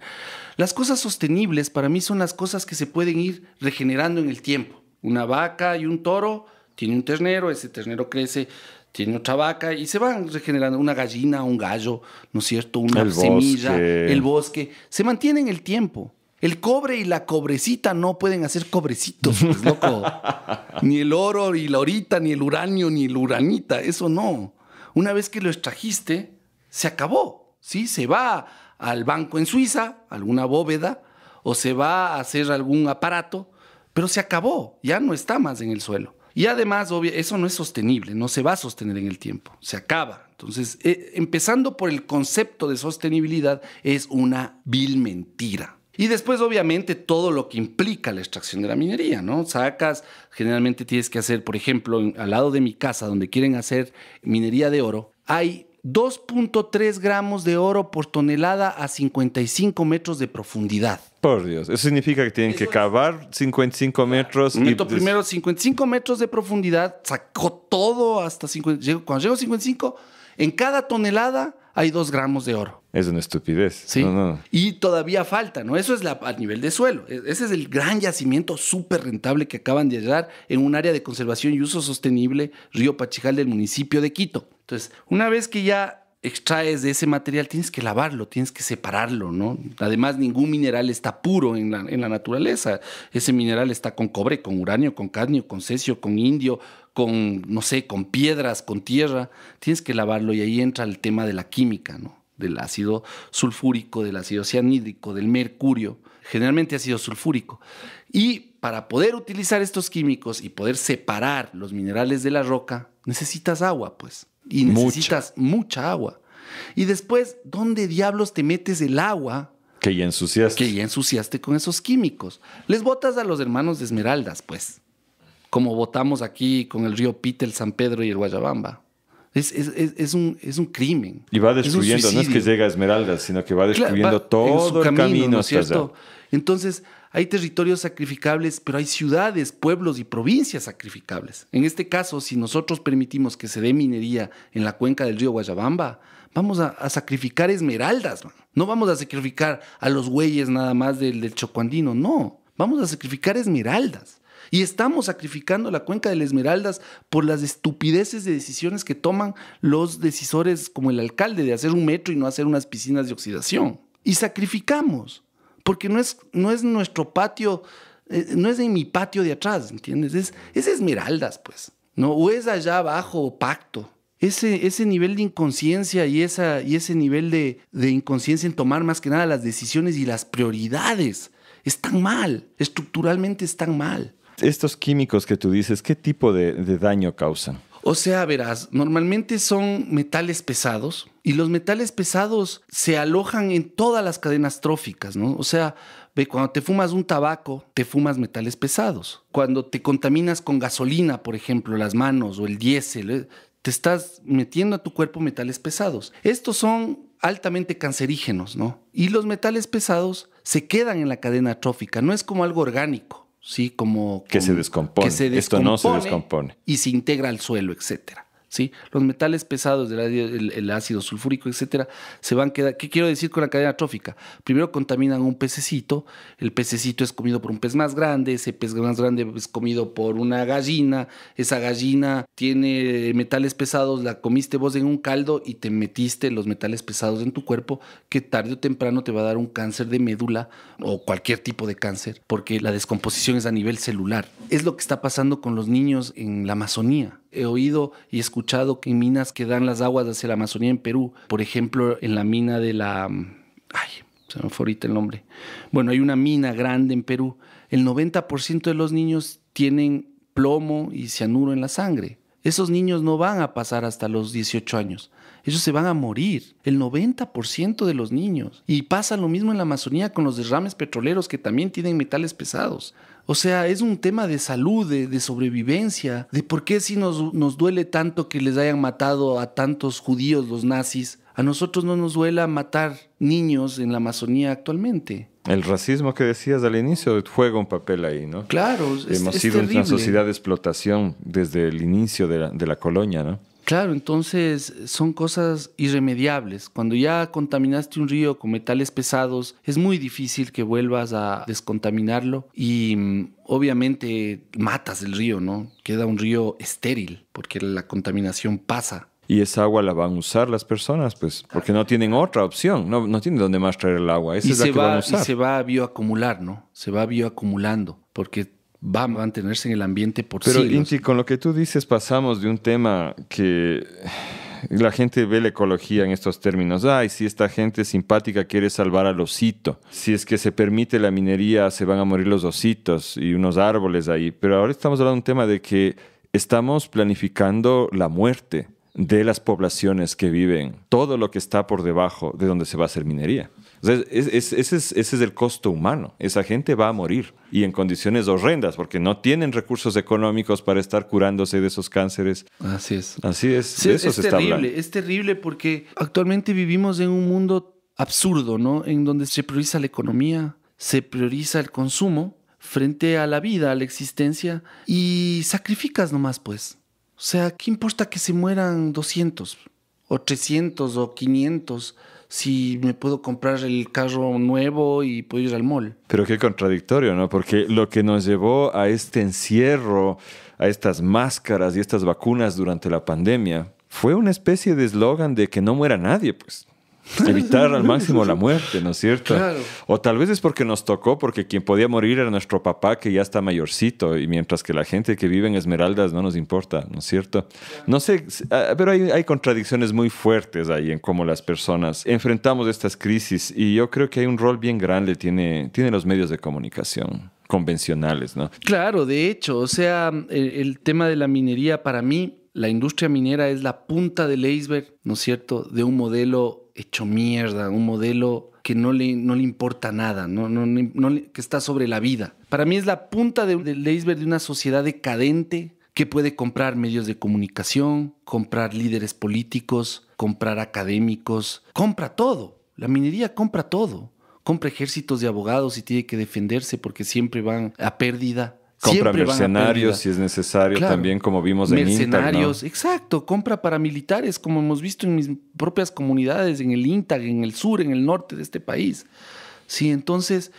Las cosas sostenibles para mí son las cosas que se pueden ir regenerando en el tiempo. Una vaca y un toro tiene un ternero, ese ternero crece, tiene otra vaca y se van regenerando. Una gallina, un gallo, ¿no es cierto? Una semilla, el bosque. Se mantiene en el tiempo. El cobre y la cobrecita no pueden hacer cobrecitos, pues, loco. Ni el oro, ni la orita, ni el uranio, ni el uranita. Eso no. Una vez que lo extrajiste, se acabó, ¿sí? Se va al banco en Suiza, alguna bóveda, o se va a hacer algún aparato, pero se acabó, ya no está más en el suelo. Y además, eso no es sostenible, no se va a sostener en el tiempo, se acaba. Entonces, empezando por el concepto de sostenibilidad, es una vil mentira. Y después, obviamente, todo lo que implica la extracción de la minería, ¿no? Generalmente tienes que hacer, por ejemplo, al lado de mi casa, donde quieren hacer minería de oro, hay 2.3 gramos de oro por tonelada a 55 metros de profundidad. Por Dios, eso significa que tienen que cavar 55 metros. Primero 55 metros de profundidad, sacó todo hasta 50. Cuando llego a 55, en cada tonelada hay 2 gramos de oro. Es una estupidez. Sí. No. Y todavía falta, ¿no? Eso es a nivel de suelo. Ese es el gran yacimiento súper rentable que acaban de hallar en un área de conservación y uso sostenible, Río Pachijal del municipio de Quito. Entonces, una vez que ya extraes de ese material, tienes que lavarlo, tienes que separarlo, ¿no? Además, ningún mineral está puro en la naturaleza. Ese mineral está con cobre, con uranio, con cadmio, con cesio, con indio, con, no sé, con piedras, con tierra. Tienes que lavarlo y ahí entra el tema de la química, ¿no? Del ácido sulfúrico, del ácido cianhídrico, del mercurio, generalmente ácido sulfúrico. Y para poder utilizar estos químicos y poder separar los minerales de la roca, necesitas agua, pues. Y necesitas mucha agua. Y después, ¿dónde diablos te metes el agua que ya ensuciaste con esos químicos? Les botas a los hermanos de Esmeraldas, pues. Como botamos aquí con el río Pita, el San Pedro y el Guayabamba. Es un crimen. Y va destruyendo, no es que llega a Esmeraldas, sino que va destruyendo todo el camino, ¿no es cierto? Entonces, hay territorios sacrificables, pero hay ciudades, pueblos y provincias sacrificables. En este caso, si nosotros permitimos que se dé minería en la cuenca del río Guayabamba, vamos a sacrificar esmeraldas, man. No vamos a sacrificar a los güeyes nada más del Chocoandino, no. Vamos a sacrificar esmeraldas. Y estamos sacrificando la cuenca de las Esmeraldas por las estupideces de decisiones que toman los decisores como el alcalde de hacer un metro y no hacer unas piscinas de oxidación. Y sacrificamos, porque no es nuestro patio, no es en mi patio de atrás, ¿entiendes? Es Esmeraldas, pues, ¿no? O es allá abajo, Pacto. Ese nivel de inconsciencia y ese nivel de inconsciencia en tomar más que nada las decisiones y las prioridades están mal, estructuralmente están mal. Estos químicos que tú dices, ¿qué tipo de daño causan? O sea, verás, normalmente son metales pesados y los metales pesados se alojan en todas las cadenas tróficas, ¿no? O sea, ve, cuando te fumas un tabaco, te fumas metales pesados. Cuando te contaminas con gasolina, por ejemplo, las manos o el diésel, te estás metiendo a tu cuerpo metales pesados. Estos son altamente cancerígenos, ¿no? Y los metales pesados se quedan en la cadena trófica, no es como algo orgánico. Sí, que se descompone. Esto no se descompone. Y se integra al suelo, etcétera. ¿Sí? Los metales pesados, el ácido sulfúrico, etcétera, se van a quedar. ¿Qué quiero decir con la cadena trófica? Primero contaminan un pececito, el pececito es comido por un pez más grande, ese pez más grande es comido por una gallina, esa gallina tiene metales pesados, la comiste vos en un caldo y te metiste los metales pesados en tu cuerpo, que tarde o temprano te va a dar un cáncer de médula o cualquier tipo de cáncer, porque la descomposición es a nivel celular. Es lo que está pasando con los niños en la Amazonía. He oído y escuchado que en minas que dan las aguas hacia la Amazonía en Perú, por ejemplo, en la mina de la... Ay, se me fue ahorita el nombre. Bueno, hay una mina grande en Perú. El 90% de los niños tienen plomo y cianuro en la sangre. Esos niños no van a pasar hasta los 18 años. Ellos se van a morir, el 90% de los niños. Y pasa lo mismo en la Amazonía con los derrames petroleros que también tienen metales pesados. O sea, es un tema de salud, de sobrevivencia, de por qué si nos duele tanto que les hayan matado a tantos judíos los nazis, a nosotros no nos duela matar niños en la Amazonía actualmente. El racismo que decías al inicio juega un papel ahí, ¿no? Claro, hemos sido terrible. Una sociedad de explotación desde el inicio de la colonia, ¿no? Claro, entonces son cosas irremediables. Cuando ya contaminaste un río con metales pesados, es muy difícil que vuelvas a descontaminarlo y obviamente matas el río, ¿no? Queda un río estéril porque la contaminación pasa. Y esa agua la van a usar las personas, pues, porque no tienen otra opción, no tienen dónde más traer el agua. Esa es la que van a usar. Y se va a bioacumular, ¿no? Se va bioacumulando porque va a mantenerse en el ambiente por siglos. Pero, Inti, con lo que tú dices, pasamos de un tema que la gente ve la ecología en estos términos. Ay, si esta gente simpática quiere salvar al osito. Si es que se permite la minería, se van a morir los ositos y unos árboles ahí. Pero ahora estamos hablando de un tema de que estamos planificando la muerte de las poblaciones que viven, todo lo que está por debajo de donde se va a hacer minería. O sea, ese es el costo humano. Esa gente va a morir y en condiciones horrendas porque no tienen recursos económicos para estar curándose de esos cánceres. Así es. Así es. Sí, de eso se está hablando. Es terrible porque actualmente vivimos en un mundo absurdo, ¿no? En donde se prioriza la economía, se prioriza el consumo frente a la vida, a la existencia y sacrificas nomás, pues. O sea, ¿qué importa que se mueran 200 o 300 o 500 si me puedo comprar el carro nuevo y puedo ir al mall? Pero qué contradictorio, ¿no? Porque lo que nos llevó a este encierro, a estas máscaras y estas vacunas durante la pandemia, fue una especie de eslogan de que no muera nadie, pues. Evitar al máximo la muerte, ¿no es cierto? Claro. O tal vez es porque nos tocó, porque quien podía morir era nuestro papá, que ya está mayorcito, y mientras que la gente que vive en Esmeraldas no nos importa, ¿no es cierto? No sé, pero hay contradicciones muy fuertes ahí en cómo las personas enfrentamos estas crisis, y yo creo que hay un rol bien grande, tiene los medios de comunicación convencionales, ¿no? Claro, de hecho, o sea, el tema de la minería para mí La industria minera es la punta del iceberg, ¿no es cierto?, de un modelo hecho mierda, un modelo que no le importa nada, que está sobre la vida. Para mí es la punta del iceberg de una sociedad decadente que puede comprar medios de comunicación, comprar líderes políticos, comprar académicos, compra todo. La minería compra todo. Compra ejércitos de abogados y tiene que defenderse porque siempre van a pérdida. Compra mercenarios si es necesario, claro, también, como vimos en mercenarios, INTAG, ¿no? Exacto. Compra paramilitares, como hemos visto en mis propias comunidades, en el INTAG, en el sur, en el norte de este país. Sí, entonces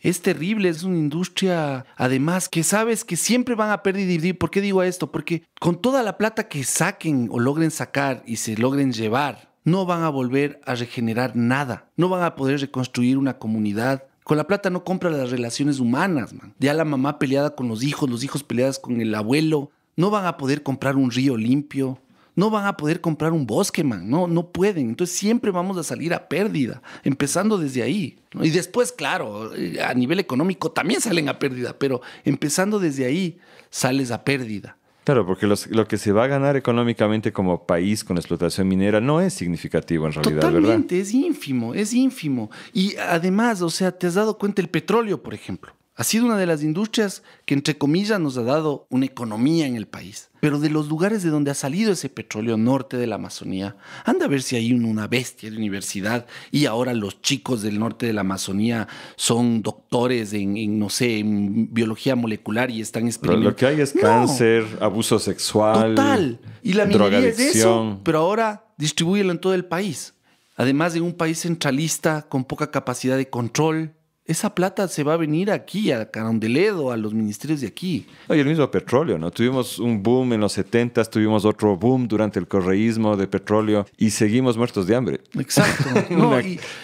es terrible. Es una industria, además, que sabes que siempre van a perder. ¿Por qué digo esto? Porque con toda la plata que saquen o logren sacar y se logren llevar, no van a volver a regenerar nada. No van a poder reconstruir una comunidad. Con la plata no compra las relaciones humanas, man. Ya la mamá peleada con los hijos peleadas con el abuelo. No van a poder comprar un río limpio. No van a poder comprar un bosque, man. No pueden. Entonces siempre vamos a salir a pérdida, empezando desde ahí, ¿no? Y después, claro, a nivel económico también salen a pérdida, pero empezando desde ahí sales a pérdida. Claro, porque lo que se va a ganar económicamente como país con la explotación minera no es significativo en realidad, totalmente, ¿verdad? Es ínfimo. Y además, o sea, ¿te has dado cuenta el petróleo, por ejemplo? Ha sido una de las industrias que, entre comillas, nos ha dado una economía en el país. Pero de los lugares de donde ha salido ese petróleo, norte de la Amazonía, anda a ver si hay una bestia de universidad y ahora los chicos del norte de la Amazonía son doctores no sé, en biología molecular y están experimentando. Lo que hay es cáncer, abuso sexual, total. Y la minería es drogadicción. eso, pero ahora distribúyelo en todo el país. Además, en un país centralista con poca capacidad de control, esa plata se va a venir aquí, a Carondelet, a los ministerios de aquí. Y el mismo petróleo, ¿no? Tuvimos un boom en los 70s, tuvimos otro boom durante el correísmo de petróleo y seguimos muertos de hambre. Exacto.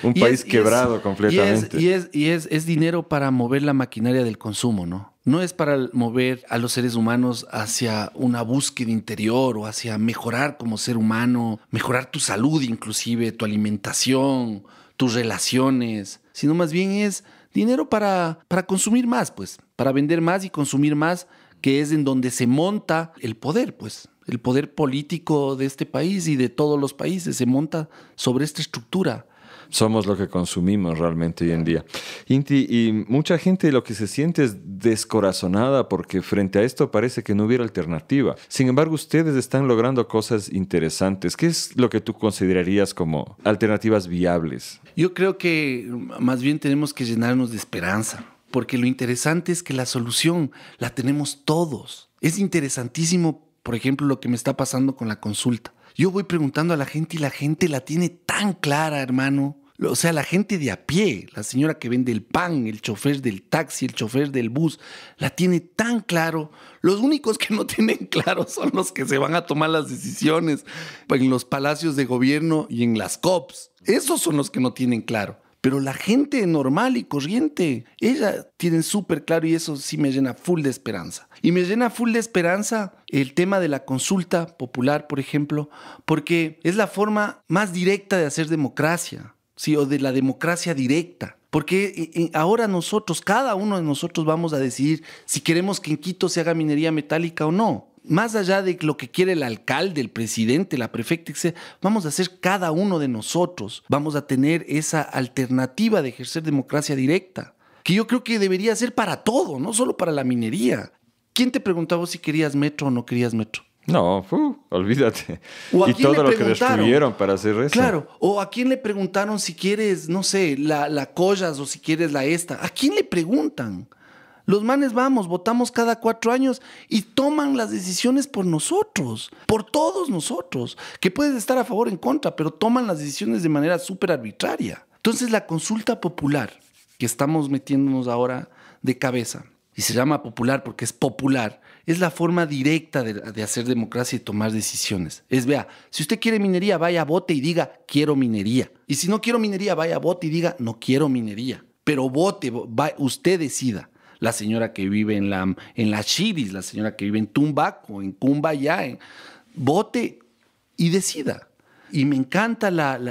Un país quebrado completamente. Y es dinero para mover la maquinaria del consumo, ¿no? No es para mover a los seres humanos hacia una búsqueda interior o hacia mejorar como ser humano, mejorar tu salud inclusive, tu alimentación, tus relaciones, sino más bien es dinero para consumir más, pues, para vender más y consumir más, que es en donde se monta el poder, pues. El poder político de este país y de todos los países se monta sobre esta estructura. Somos lo que consumimos realmente hoy en día. Inti, y mucha gente lo que se siente es descorazonada porque frente a esto parece que no hubiera alternativa. Sin embargo, ustedes están logrando cosas interesantes. ¿Qué es lo que tú considerarías como alternativas viables? Yo creo que más bien tenemos que llenarnos de esperanza, porque lo interesante es que la solución la tenemos todos. Es interesantísimo, por ejemplo, lo que me está pasando con la consulta. Yo voy preguntando a la gente y la gente la tiene tan clara, hermano. O sea, la gente de a pie, la señora que vende el pan, el chofer del taxi, el chofer del bus, la tiene tan claro. Los únicos que no tienen claro son los que se van a tomar las decisiones en los palacios de gobierno y en las COPs. Esos son los que no tienen claro. Pero la gente normal y corriente, ella tiene súper claro y eso sí me llena full de esperanza. Y me llena full de esperanza el tema de la consulta popular, por ejemplo, porque es la forma más directa de hacer democracia, ¿sí? O de la democracia directa. Porque ahora nosotros, cada uno de nosotros vamos a decidir si queremos que en Quito se haga minería metálica o no. Más allá de lo que quiere el alcalde, el presidente, la prefecta, etc., vamos a hacer cada uno de nosotros. Vamos a tener esa alternativa de ejercer democracia directa, que yo creo que debería ser para todo, no solo para la minería. ¿Quién te preguntaba si querías metro o no querías metro? No, olvídate. Y todo lo que destruyeron para hacer eso. Claro, o a quién le preguntaron si quieres, no sé, la Collas o si quieres la esta. ¿A quién le preguntan? Los manes votamos cada 4 años y toman las decisiones por nosotros, por todos nosotros, que puedes estar a favor o en contra, pero toman las decisiones de manera súper arbitraria. Entonces la consulta popular, que estamos metiéndonos ahora de cabeza, y se llama popular porque es popular, es la forma directa de hacer democracia y tomar decisiones. Vea, si usted quiere minería, vaya, vote y diga, quiero minería. Y si no quiero minería, vaya, vote y diga, no quiero minería. Pero vote, usted decida. La señora que vive en la Chiris, la señora que vive en Tumbaco, en Cumbayá, vote y decida. Y me encanta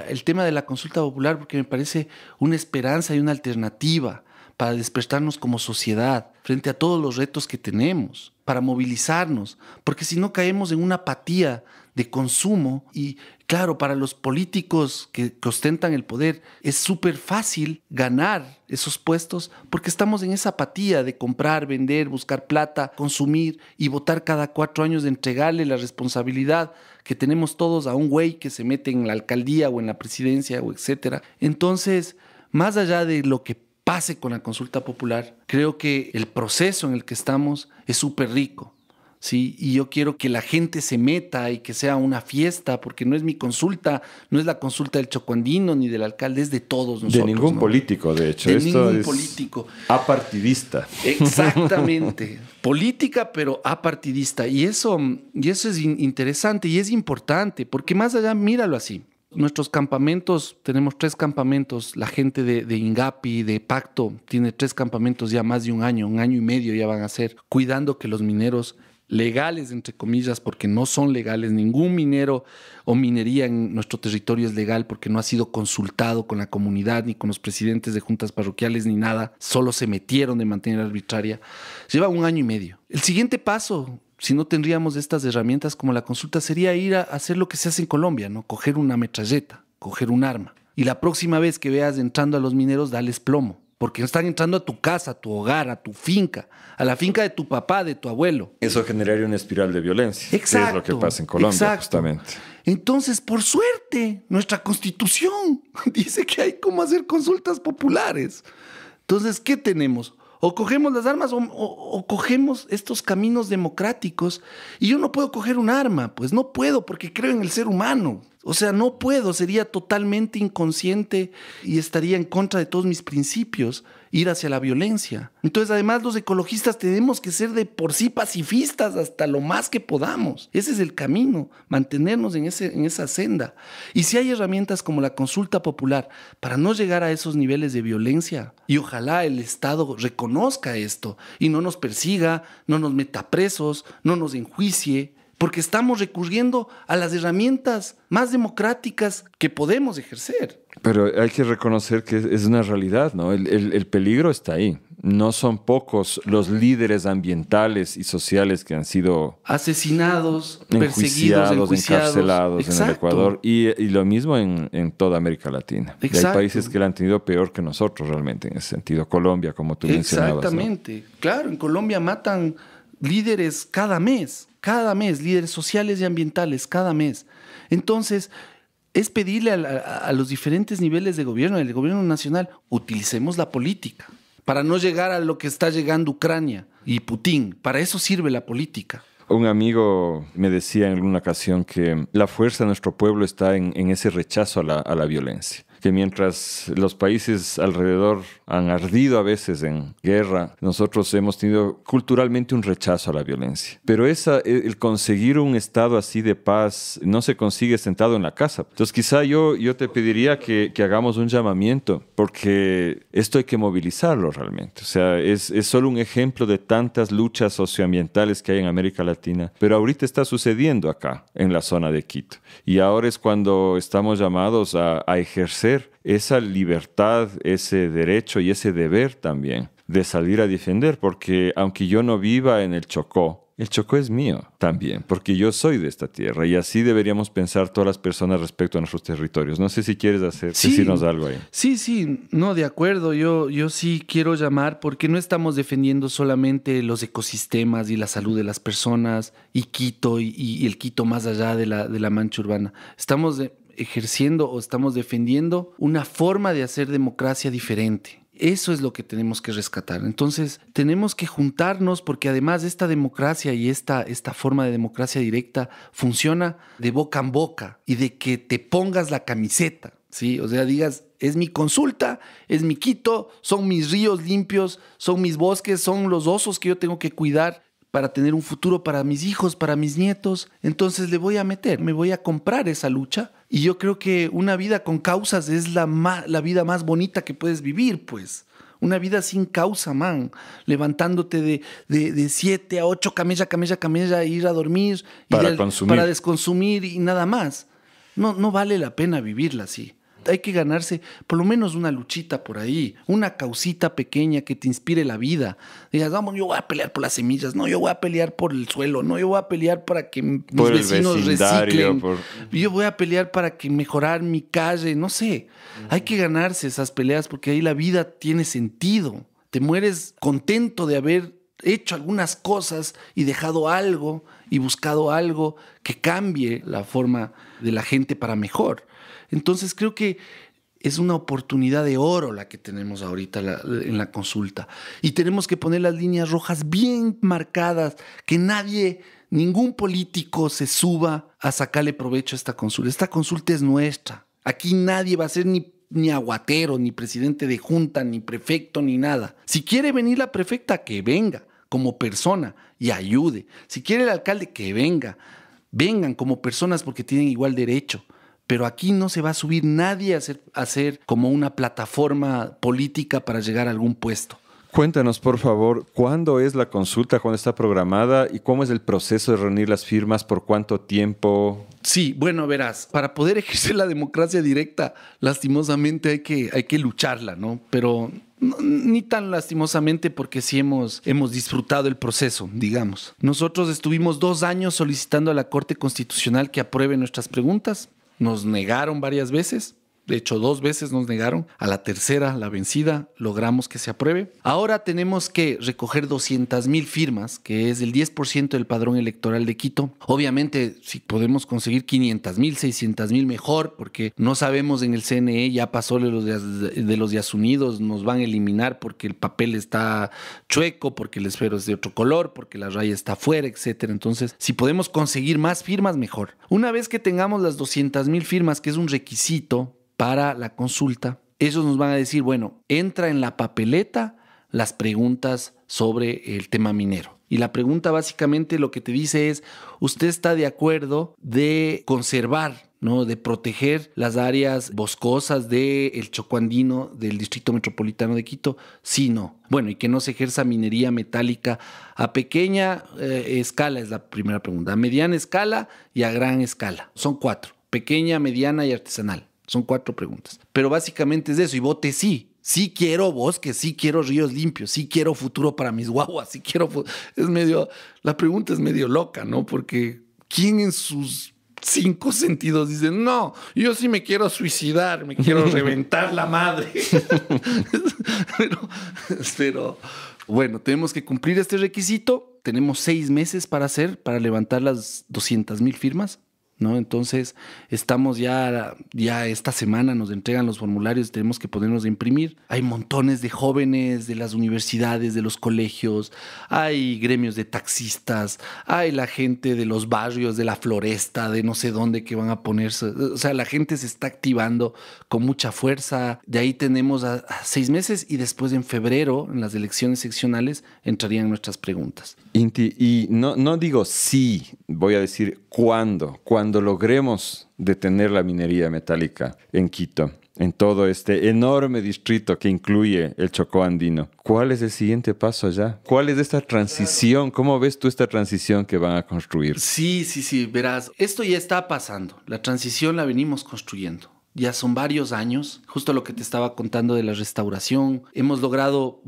el tema de la consulta popular porque me parece una esperanza y una alternativa para despertarnos como sociedad frente a todos los retos que tenemos, para movilizarnos, porque si no caemos en una apatía de consumo y claro, para los políticos que ostentan el poder es súper fácil ganar esos puestos porque estamos en esa apatía de comprar, vender, buscar plata, consumir y votar cada 4 años, de entregarle la responsabilidad que tenemos todos a un güey que se mete en la alcaldía o en la presidencia o etcétera. Entonces, más allá de lo que pase con la consulta popular, creo que el proceso en el que estamos es súper rico. Sí, y yo quiero que la gente se meta y que sea una fiesta, porque no es mi consulta, no es la consulta del chocoandino ni del alcalde, es de todos nosotros. De ningún ¿no? político, de hecho. De Esto ningún es político. Apartidista. Exactamente. Política, pero apartidista. Y eso es interesante y es importante, porque más allá, míralo así. Nuestros campamentos, tenemos 3 campamentos, la gente de INGAPI, de Pacto, tiene 3 campamentos ya más de un año y medio ya van a ser, cuidando que los mineros legales, entre comillas, porque no son legales, ningún minero o minería en nuestro territorio es legal porque no ha sido consultado con la comunidad, ni con los presidentes de juntas parroquiales, ni nada, solo se metieron de manera arbitraria. Lleva un año y medio. El siguiente paso, si no tendríamos estas herramientas como la consulta, sería ir a hacer lo que se hace en Colombia, ¿no? Coger una metralleta, coger un arma. Y la próxima vez que veas entrando a los mineros, dales plomo. Porque están entrando a tu casa, a tu hogar, a tu finca, a la finca de tu papá, de tu abuelo. Eso generaría una espiral de violencia. Exacto. Que es lo que pasa en Colombia, justamente. Entonces, por suerte, nuestra Constitución dice que hay cómo hacer consultas populares. Entonces, ¿qué tenemos? O cogemos las armas o cogemos estos caminos democráticos. Y yo no puedo coger un arma, pues no puedo porque creo en el ser humano. O sea, no puedo, sería totalmente inconsciente y estaría en contra de todos mis principios ir hacia la violencia. Entonces, además, los ecologistas tenemos que ser de por sí pacifistas hasta lo más que podamos. Ese es el camino, mantenernos en esa senda. Y si hay herramientas como la consulta popular para no llegar a esos niveles de violencia, y ojalá el Estado reconozca esto y no nos persiga, no nos meta presos, no nos enjuicie, porque estamos recurriendo a las herramientas más democráticas que podemos ejercer. Pero hay que reconocer que es una realidad, ¿no? El peligro está ahí. No son pocos los líderes ambientales y sociales que han sido asesinados, perseguidos, enjuiciados, encarcelados. Exacto. En el Ecuador y lo mismo en toda América Latina. Y hay países que lo han tenido peor que nosotros realmente en ese sentido. Colombia, como tú mencionabas. Exactamente. ¿No? Claro, en Colombia matan líderes cada mes, líderes sociales y ambientales cada mes. Entonces, es pedirle a los diferentes niveles de gobierno, el gobierno nacional, utilicemos la política para no llegar a lo que está llegando Ucrania y Putin. Para eso sirve la política. Un amigo me decía en alguna ocasión que la fuerza de nuestro pueblo está en ese rechazo a la violencia. Que mientras los países alrededor han ardido a veces en guerra, nosotros hemos tenido culturalmente un rechazo a la violencia. Pero el conseguir un estado así de paz no se consigue sentado en la casa. Entonces quizá yo te pediría que hagamos un llamamiento, porque esto hay que movilizarlo realmente. O sea, es solo un ejemplo de tantas luchas socioambientales que hay en América Latina, pero ahorita está sucediendo acá, en la zona de Quito. Y ahora es cuando estamos llamados a ejercer esa libertad, ese derecho y ese deber también de salir a defender, porque aunque yo no viva en el Chocó es mío también, porque yo soy de esta tierra y así deberíamos pensar todas las personas respecto a nuestros territorios. No sé si quieres decirnos algo ahí. Sí, no, de acuerdo. Yo sí quiero llamar porque no estamos defendiendo solamente los ecosistemas y la salud de las personas y Quito y el Quito más allá de la mancha urbana. Estamos ejerciendo o estamos defendiendo una forma de hacer democracia diferente. Eso es lo que tenemos que rescatar. Entonces, tenemos que juntarnos porque además esta democracia y esta forma de democracia directa funciona de boca en boca y de que te pongas la camiseta, ¿sí? O sea, digas, es mi consulta, es mi Quito, son mis ríos limpios, son mis bosques, son los osos que yo tengo que cuidar para tener un futuro para mis hijos, para mis nietos. Entonces me voy a comprar esa lucha. Y yo creo que una vida con causas es la vida más bonita que puedes vivir, pues. Una vida sin causa, man. Levantándote de 7 a 8, camella, ir a dormir. Para consumir. Para desconsumir y nada más. No vale la pena vivirla así. hay que ganarse por lo menos una luchita por ahí, una causita pequeña que te inspire la vida. Digas, vamos, yo voy a pelear por las semillas, no, yo voy a pelear por el suelo, no, yo voy a pelear para que mis vecinos reciclen, yo voy a pelear para que mejorar mi calle, no sé. Hay que ganarse esas peleas porque ahí la vida tiene sentido. Te mueres contento de haber hecho algunas cosas y dejado algo y buscado algo que cambie la forma de la gente para mejor. Entonces creo que es una oportunidad de oro la que tenemos ahorita en la consulta. Y tenemos que poner las líneas rojas bien marcadas, que ningún político se suba a sacarle provecho a esta consulta. Esta consulta es nuestra. Aquí nadie va a ser ni aguatero, ni presidente de junta, ni prefecto, ni nada. Si quiere venir la prefecta, que venga como persona y ayude. Si quiere el alcalde, que vengan como personas porque tienen igual derecho. Pero aquí no se va a subir nadie a ser como una plataforma política para llegar a algún puesto. Cuéntanos, por favor, ¿cuándo es la consulta? ¿Cuándo está programada? ¿Y cómo es el proceso de reunir las firmas? ¿Por cuánto tiempo? Sí, bueno, verás, para poder ejercer la democracia directa, lastimosamente hay que lucharla, ¿no? Pero ni tan lastimosamente porque sí hemos disfrutado el proceso, digamos. Nosotros estuvimos 2 años solicitando a la Corte Constitucional que apruebe nuestras preguntas. Nos negaron varias veces. De hecho, 2 veces nos negaron. A la tercera, la vencida, logramos que se apruebe. Ahora tenemos que recoger 200,000 firmas, que es el 10% del padrón electoral de Quito. Obviamente, si podemos conseguir 500,000, 600,000, mejor, porque no sabemos en el CNE, ya pasó de los días unidos, nos van a eliminar porque el papel está chueco, porque el esfero es de otro color, porque la raya está afuera, etc. Entonces, si podemos conseguir más firmas, mejor. Una vez que tengamos las 200,000 firmas, que es un requisito para la consulta, ellos nos van a decir, bueno, entra en la papeleta las preguntas sobre el tema minero. Y la pregunta básicamente lo que te dice es, ¿usted está de acuerdo de conservar, ¿no?, de proteger las áreas boscosas del Chocó Andino del Distrito Metropolitano de Quito? Sí, no. Bueno, y que no se ejerza minería metálica a pequeña escala es la primera pregunta. A mediana escala y a gran escala. Son 4. Pequeña, mediana y artesanal. Son 4 preguntas. Pero básicamente es eso. Y vote sí. Sí quiero bosques, sí quiero ríos limpios, sí quiero futuro para mis guaguas, sí quiero... La pregunta es medio loca, ¿no? Porque ¿quién en sus 5 sentidos dice, no, yo sí me quiero suicidar, me quiero reventar la madre? pero bueno, tenemos que cumplir este requisito. Tenemos 6 meses para levantar las 200,000 firmas, ¿no? Entonces estamos ya esta semana nos entregan los formularios, tenemos que ponernos a imprimir. Hay montones de jóvenes de las universidades, de los colegios, hay gremios de taxistas, hay la gente de los barrios, de la floresta, de no sé dónde que van a ponerse. O sea, la gente se está activando con mucha fuerza. De ahí tenemos a 6 meses y después en febrero, en las elecciones seccionales, entrarían nuestras preguntas. Inti, y no digo sí, voy a decir cuándo logremos detener la minería metálica en Quito, en todo este enorme distrito que incluye el Chocó Andino. ¿Cuál es el siguiente paso allá? ¿Cuál es esta transición? ¿Cómo ves tú esta transición que van a construir? Sí, verás, esto ya está pasando. La transición la venimos construyendo. Ya son varios años, justo lo que te estaba contando de la restauración. Hemos logrado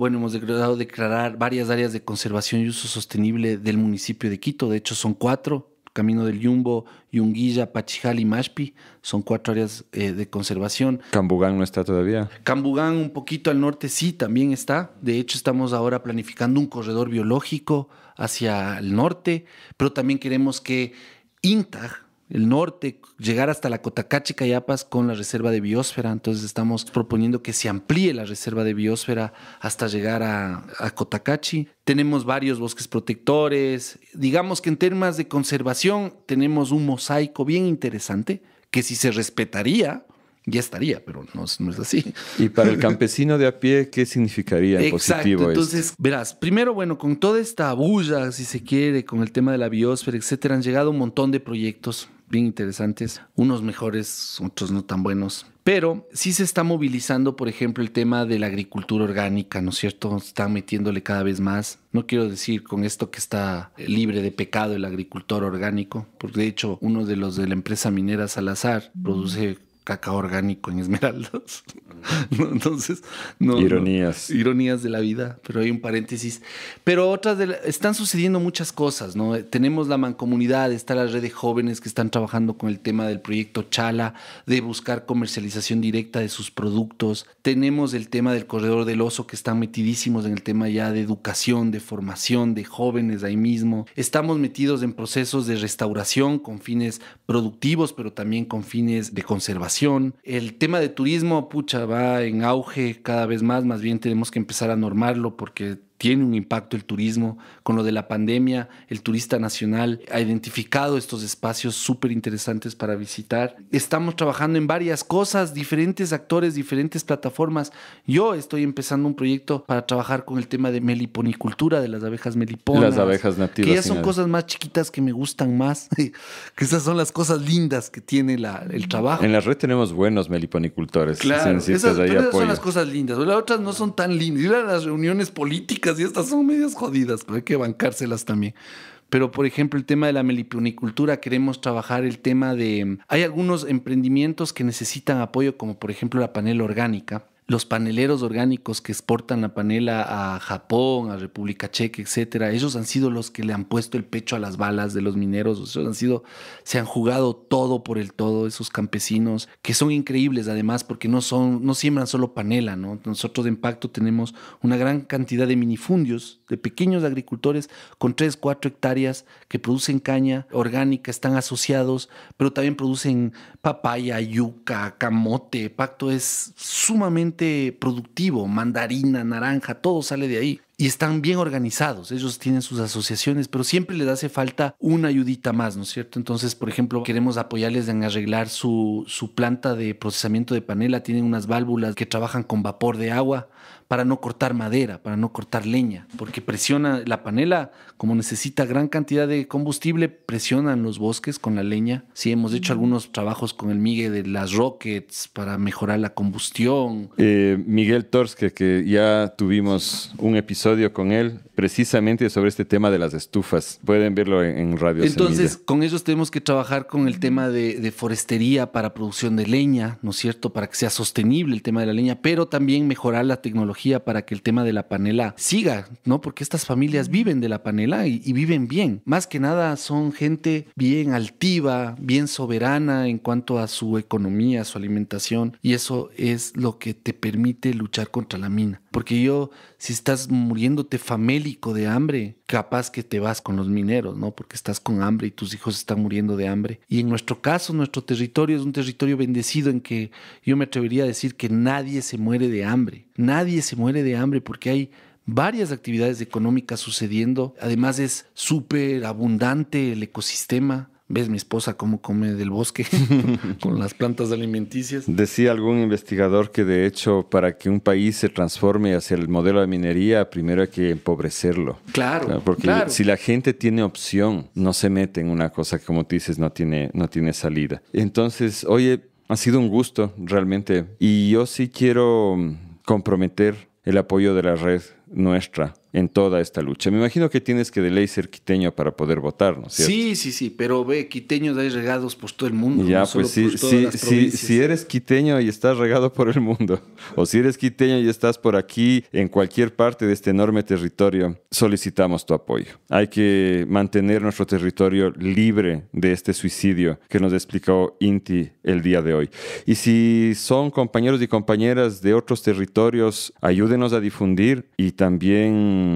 declarar varias áreas de conservación y uso sostenible del municipio de Quito. De hecho, son 4. Camino del Yumbo, Yunguilla, Pachijal y Mashpi. Son 4 áreas de conservación. ¿Cambugán no está todavía? Cambugán un poquito al norte sí, también está. De hecho, estamos ahora planificando un corredor biológico hacia el norte, pero también queremos que INTAG, el norte, llegar hasta la Cotacachi, Cayapas con la reserva de biosfera. Entonces estamos proponiendo que se amplíe la reserva de biosfera hasta llegar a Cotacachi. Tenemos varios bosques protectores. Digamos que en temas de conservación tenemos un mosaico bien interesante que si se respetaría, ya estaría, pero no es así. Y para el campesino de a pie, ¿qué significaría en positivo esto? Entonces, verás, primero, bueno, con toda esta bulla, si se quiere, con el tema de la biosfera, etcétera, han llegado un montón de proyectos bien interesantes, unos mejores, otros no tan buenos. Pero sí se está movilizando, por ejemplo, el tema de la agricultura orgánica, ¿no es cierto? Están metiéndole cada vez más. No quiero decir con esto que está libre de pecado el agricultor orgánico, porque de hecho uno de los de la empresa minera Salazar produce cacao orgánico en Esmeraldas. ¿No? Entonces, no, Ironías. Ironías de la vida, pero hay un paréntesis. Pero están sucediendo muchas cosas, ¿no? Tenemos la mancomunidad, está la red de jóvenes que están trabajando con el tema del proyecto Chala, de buscar comercialización directa de sus productos. Tenemos el tema del Corredor del Oso, que están metidísimos en el tema ya de educación, de formación, de jóvenes ahí mismo. Estamos metidos en procesos de restauración con fines productivos, pero también con fines de conservación. El tema de turismo, pucha, va en auge cada vez más bien tenemos que empezar a normarlo porque tiene un impacto el turismo. Con lo de la pandemia, el turista nacional ha identificado estos espacios súper interesantes para visitar. Estamos trabajando en varias cosas, diferentes actores, diferentes plataformas. Yo estoy empezando un proyecto para trabajar con el tema de meliponicultura, de las abejas meliponas. Las abejas nativas. Que ya son cosas más chiquitas que me gustan más. Que esas son las cosas lindas que tiene el trabajo. En la red tenemos buenos meliponicultores. Claro, si esas apoyo. Son las cosas lindas. Las otras no son tan lindas. Ir a las reuniones políticas y estas son medias jodidas, pero hay que bancárselas también. Pero, por ejemplo, el tema de la meliponicultura, queremos trabajar el tema de... Hay algunos emprendimientos que necesitan apoyo, como por ejemplo la panela orgánica. Los paneleros orgánicos que exportan la panela a Japón, a República Checa, etcétera, ellos han sido los que le han puesto el pecho a las balas de los mineros. Se han jugado todo por el todo, esos campesinos, que son increíbles además, porque no siembran solo panela, ¿no? Nosotros en Pacto tenemos una gran cantidad de minifundios, de pequeños agricultores con 3, 4 hectáreas que producen caña orgánica, están asociados, pero también producen papaya, yuca, camote. Pacto es sumamente productivo, mandarina, naranja, todo sale de ahí. Y están bien organizados, ellos tienen sus asociaciones, pero siempre les hace falta una ayudita más, ¿no es cierto? Entonces, por ejemplo, queremos apoyarles en arreglar su planta de procesamiento de panela. Tienen unas válvulas que trabajan con vapor de agua para no cortar madera, para no cortar leña, porque presiona la panela, como necesita gran cantidad de combustible, presionan los bosques con la leña. Sí, hemos hecho algunos trabajos con el Migue de las Rockets para mejorar la combustión. Miguel Torske, que ya tuvimos un episodio con él precisamente sobre este tema de las estufas. Pueden verlo en Radio Entonces, Semilla. con ellos tenemos que trabajar con el tema de forestería para producción de leña, ¿no es cierto? Para que sea sostenible el tema de la leña, pero también mejorar la tecnología para que el tema de la panela siga, ¿no? Porque estas familias viven de la panela y viven bien. Más que nada son gente bien altiva, bien soberana en cuanto a su economía, su alimentación, y eso es lo que te permite luchar contra la mina. Porque si estás muriéndote famélico de hambre, capaz que te vas con los mineros, ¿no? Porque estás con hambre y tus hijos están muriendo de hambre. Y en nuestro caso, nuestro territorio es un territorio bendecido en que yo me atrevería a decir que nadie se muere de hambre. Nadie se muere de hambre porque hay varias actividades económicas sucediendo. Además es súper abundante el ecosistema. ¿Ves mi esposa cómo come del bosque con las plantas alimenticias? Decía algún investigador que de hecho para que un país se transforme hacia el modelo de minería, primero hay que empobrecerlo. Claro, porque claro. Si la gente tiene opción, no se mete en una cosa que, como tú dices, no tiene salida. Entonces, oye, ha sido un gusto realmente. Y yo sí quiero comprometer el apoyo de la red nuestra en toda esta lucha. Me imagino que tienes que de ley ser quiteño para poder votar, ¿no es cierto? Sí, pero ve, quiteños hay regados por todo el mundo. Ya, no pues solo por todas las provincias. si eres quiteño y estás regado por el mundo, o si eres quiteño y estás por aquí, en cualquier parte de este enorme territorio, solicitamos tu apoyo. Hay que mantener nuestro territorio libre de este suicidio que nos explicó Inti el día de hoy. Y si son compañeros y compañeras de otros territorios, ayúdenos a difundir y también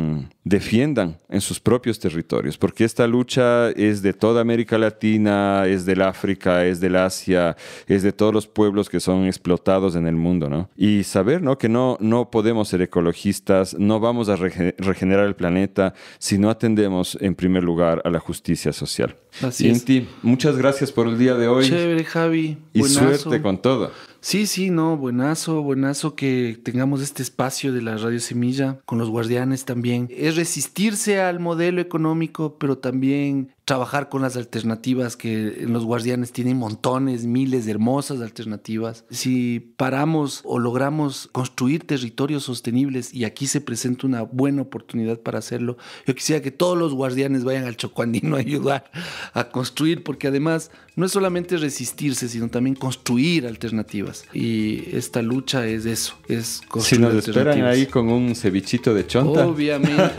defiendan en sus propios territorios, porque esta lucha es de toda América Latina, es del África, es del Asia, es de todos los pueblos que son explotados en el mundo, ¿no? Y saber, ¿no?, que no podemos ser ecologistas, no vamos a regenerar el planeta si no atendemos en primer lugar a la justicia social. Así es. Inti, muchas gracias por el día de hoy. Chévere, Javi. Y Buenazo. suerte con todo. Sí, no, buenazo que tengamos este espacio de la Radio Semilla con los guardianes también. Es resistirse al modelo económico, pero también trabajar con las alternativas que en los Guardianes tienen montones, miles de hermosas alternativas. Si paramos o logramos construir territorios sostenibles y aquí se presenta una buena oportunidad para hacerlo, yo quisiera que todos los Guardianes vayan al Chocuandino a ayudar a construir, porque además no es solamente resistirse, sino también construir alternativas. Y esta lucha es eso, es construir alternativas. Si nos esperan ahí con un cevichito de chonta. Obviamente.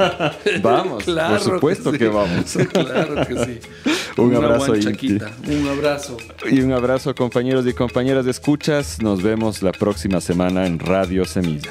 Vamos, claro, por supuesto que vamos. Claro que sí. Un abrazo, Inti. Un abrazo. Y un abrazo, compañeros y compañeras de escuchas. Nos vemos la próxima semana en Radio Semilla.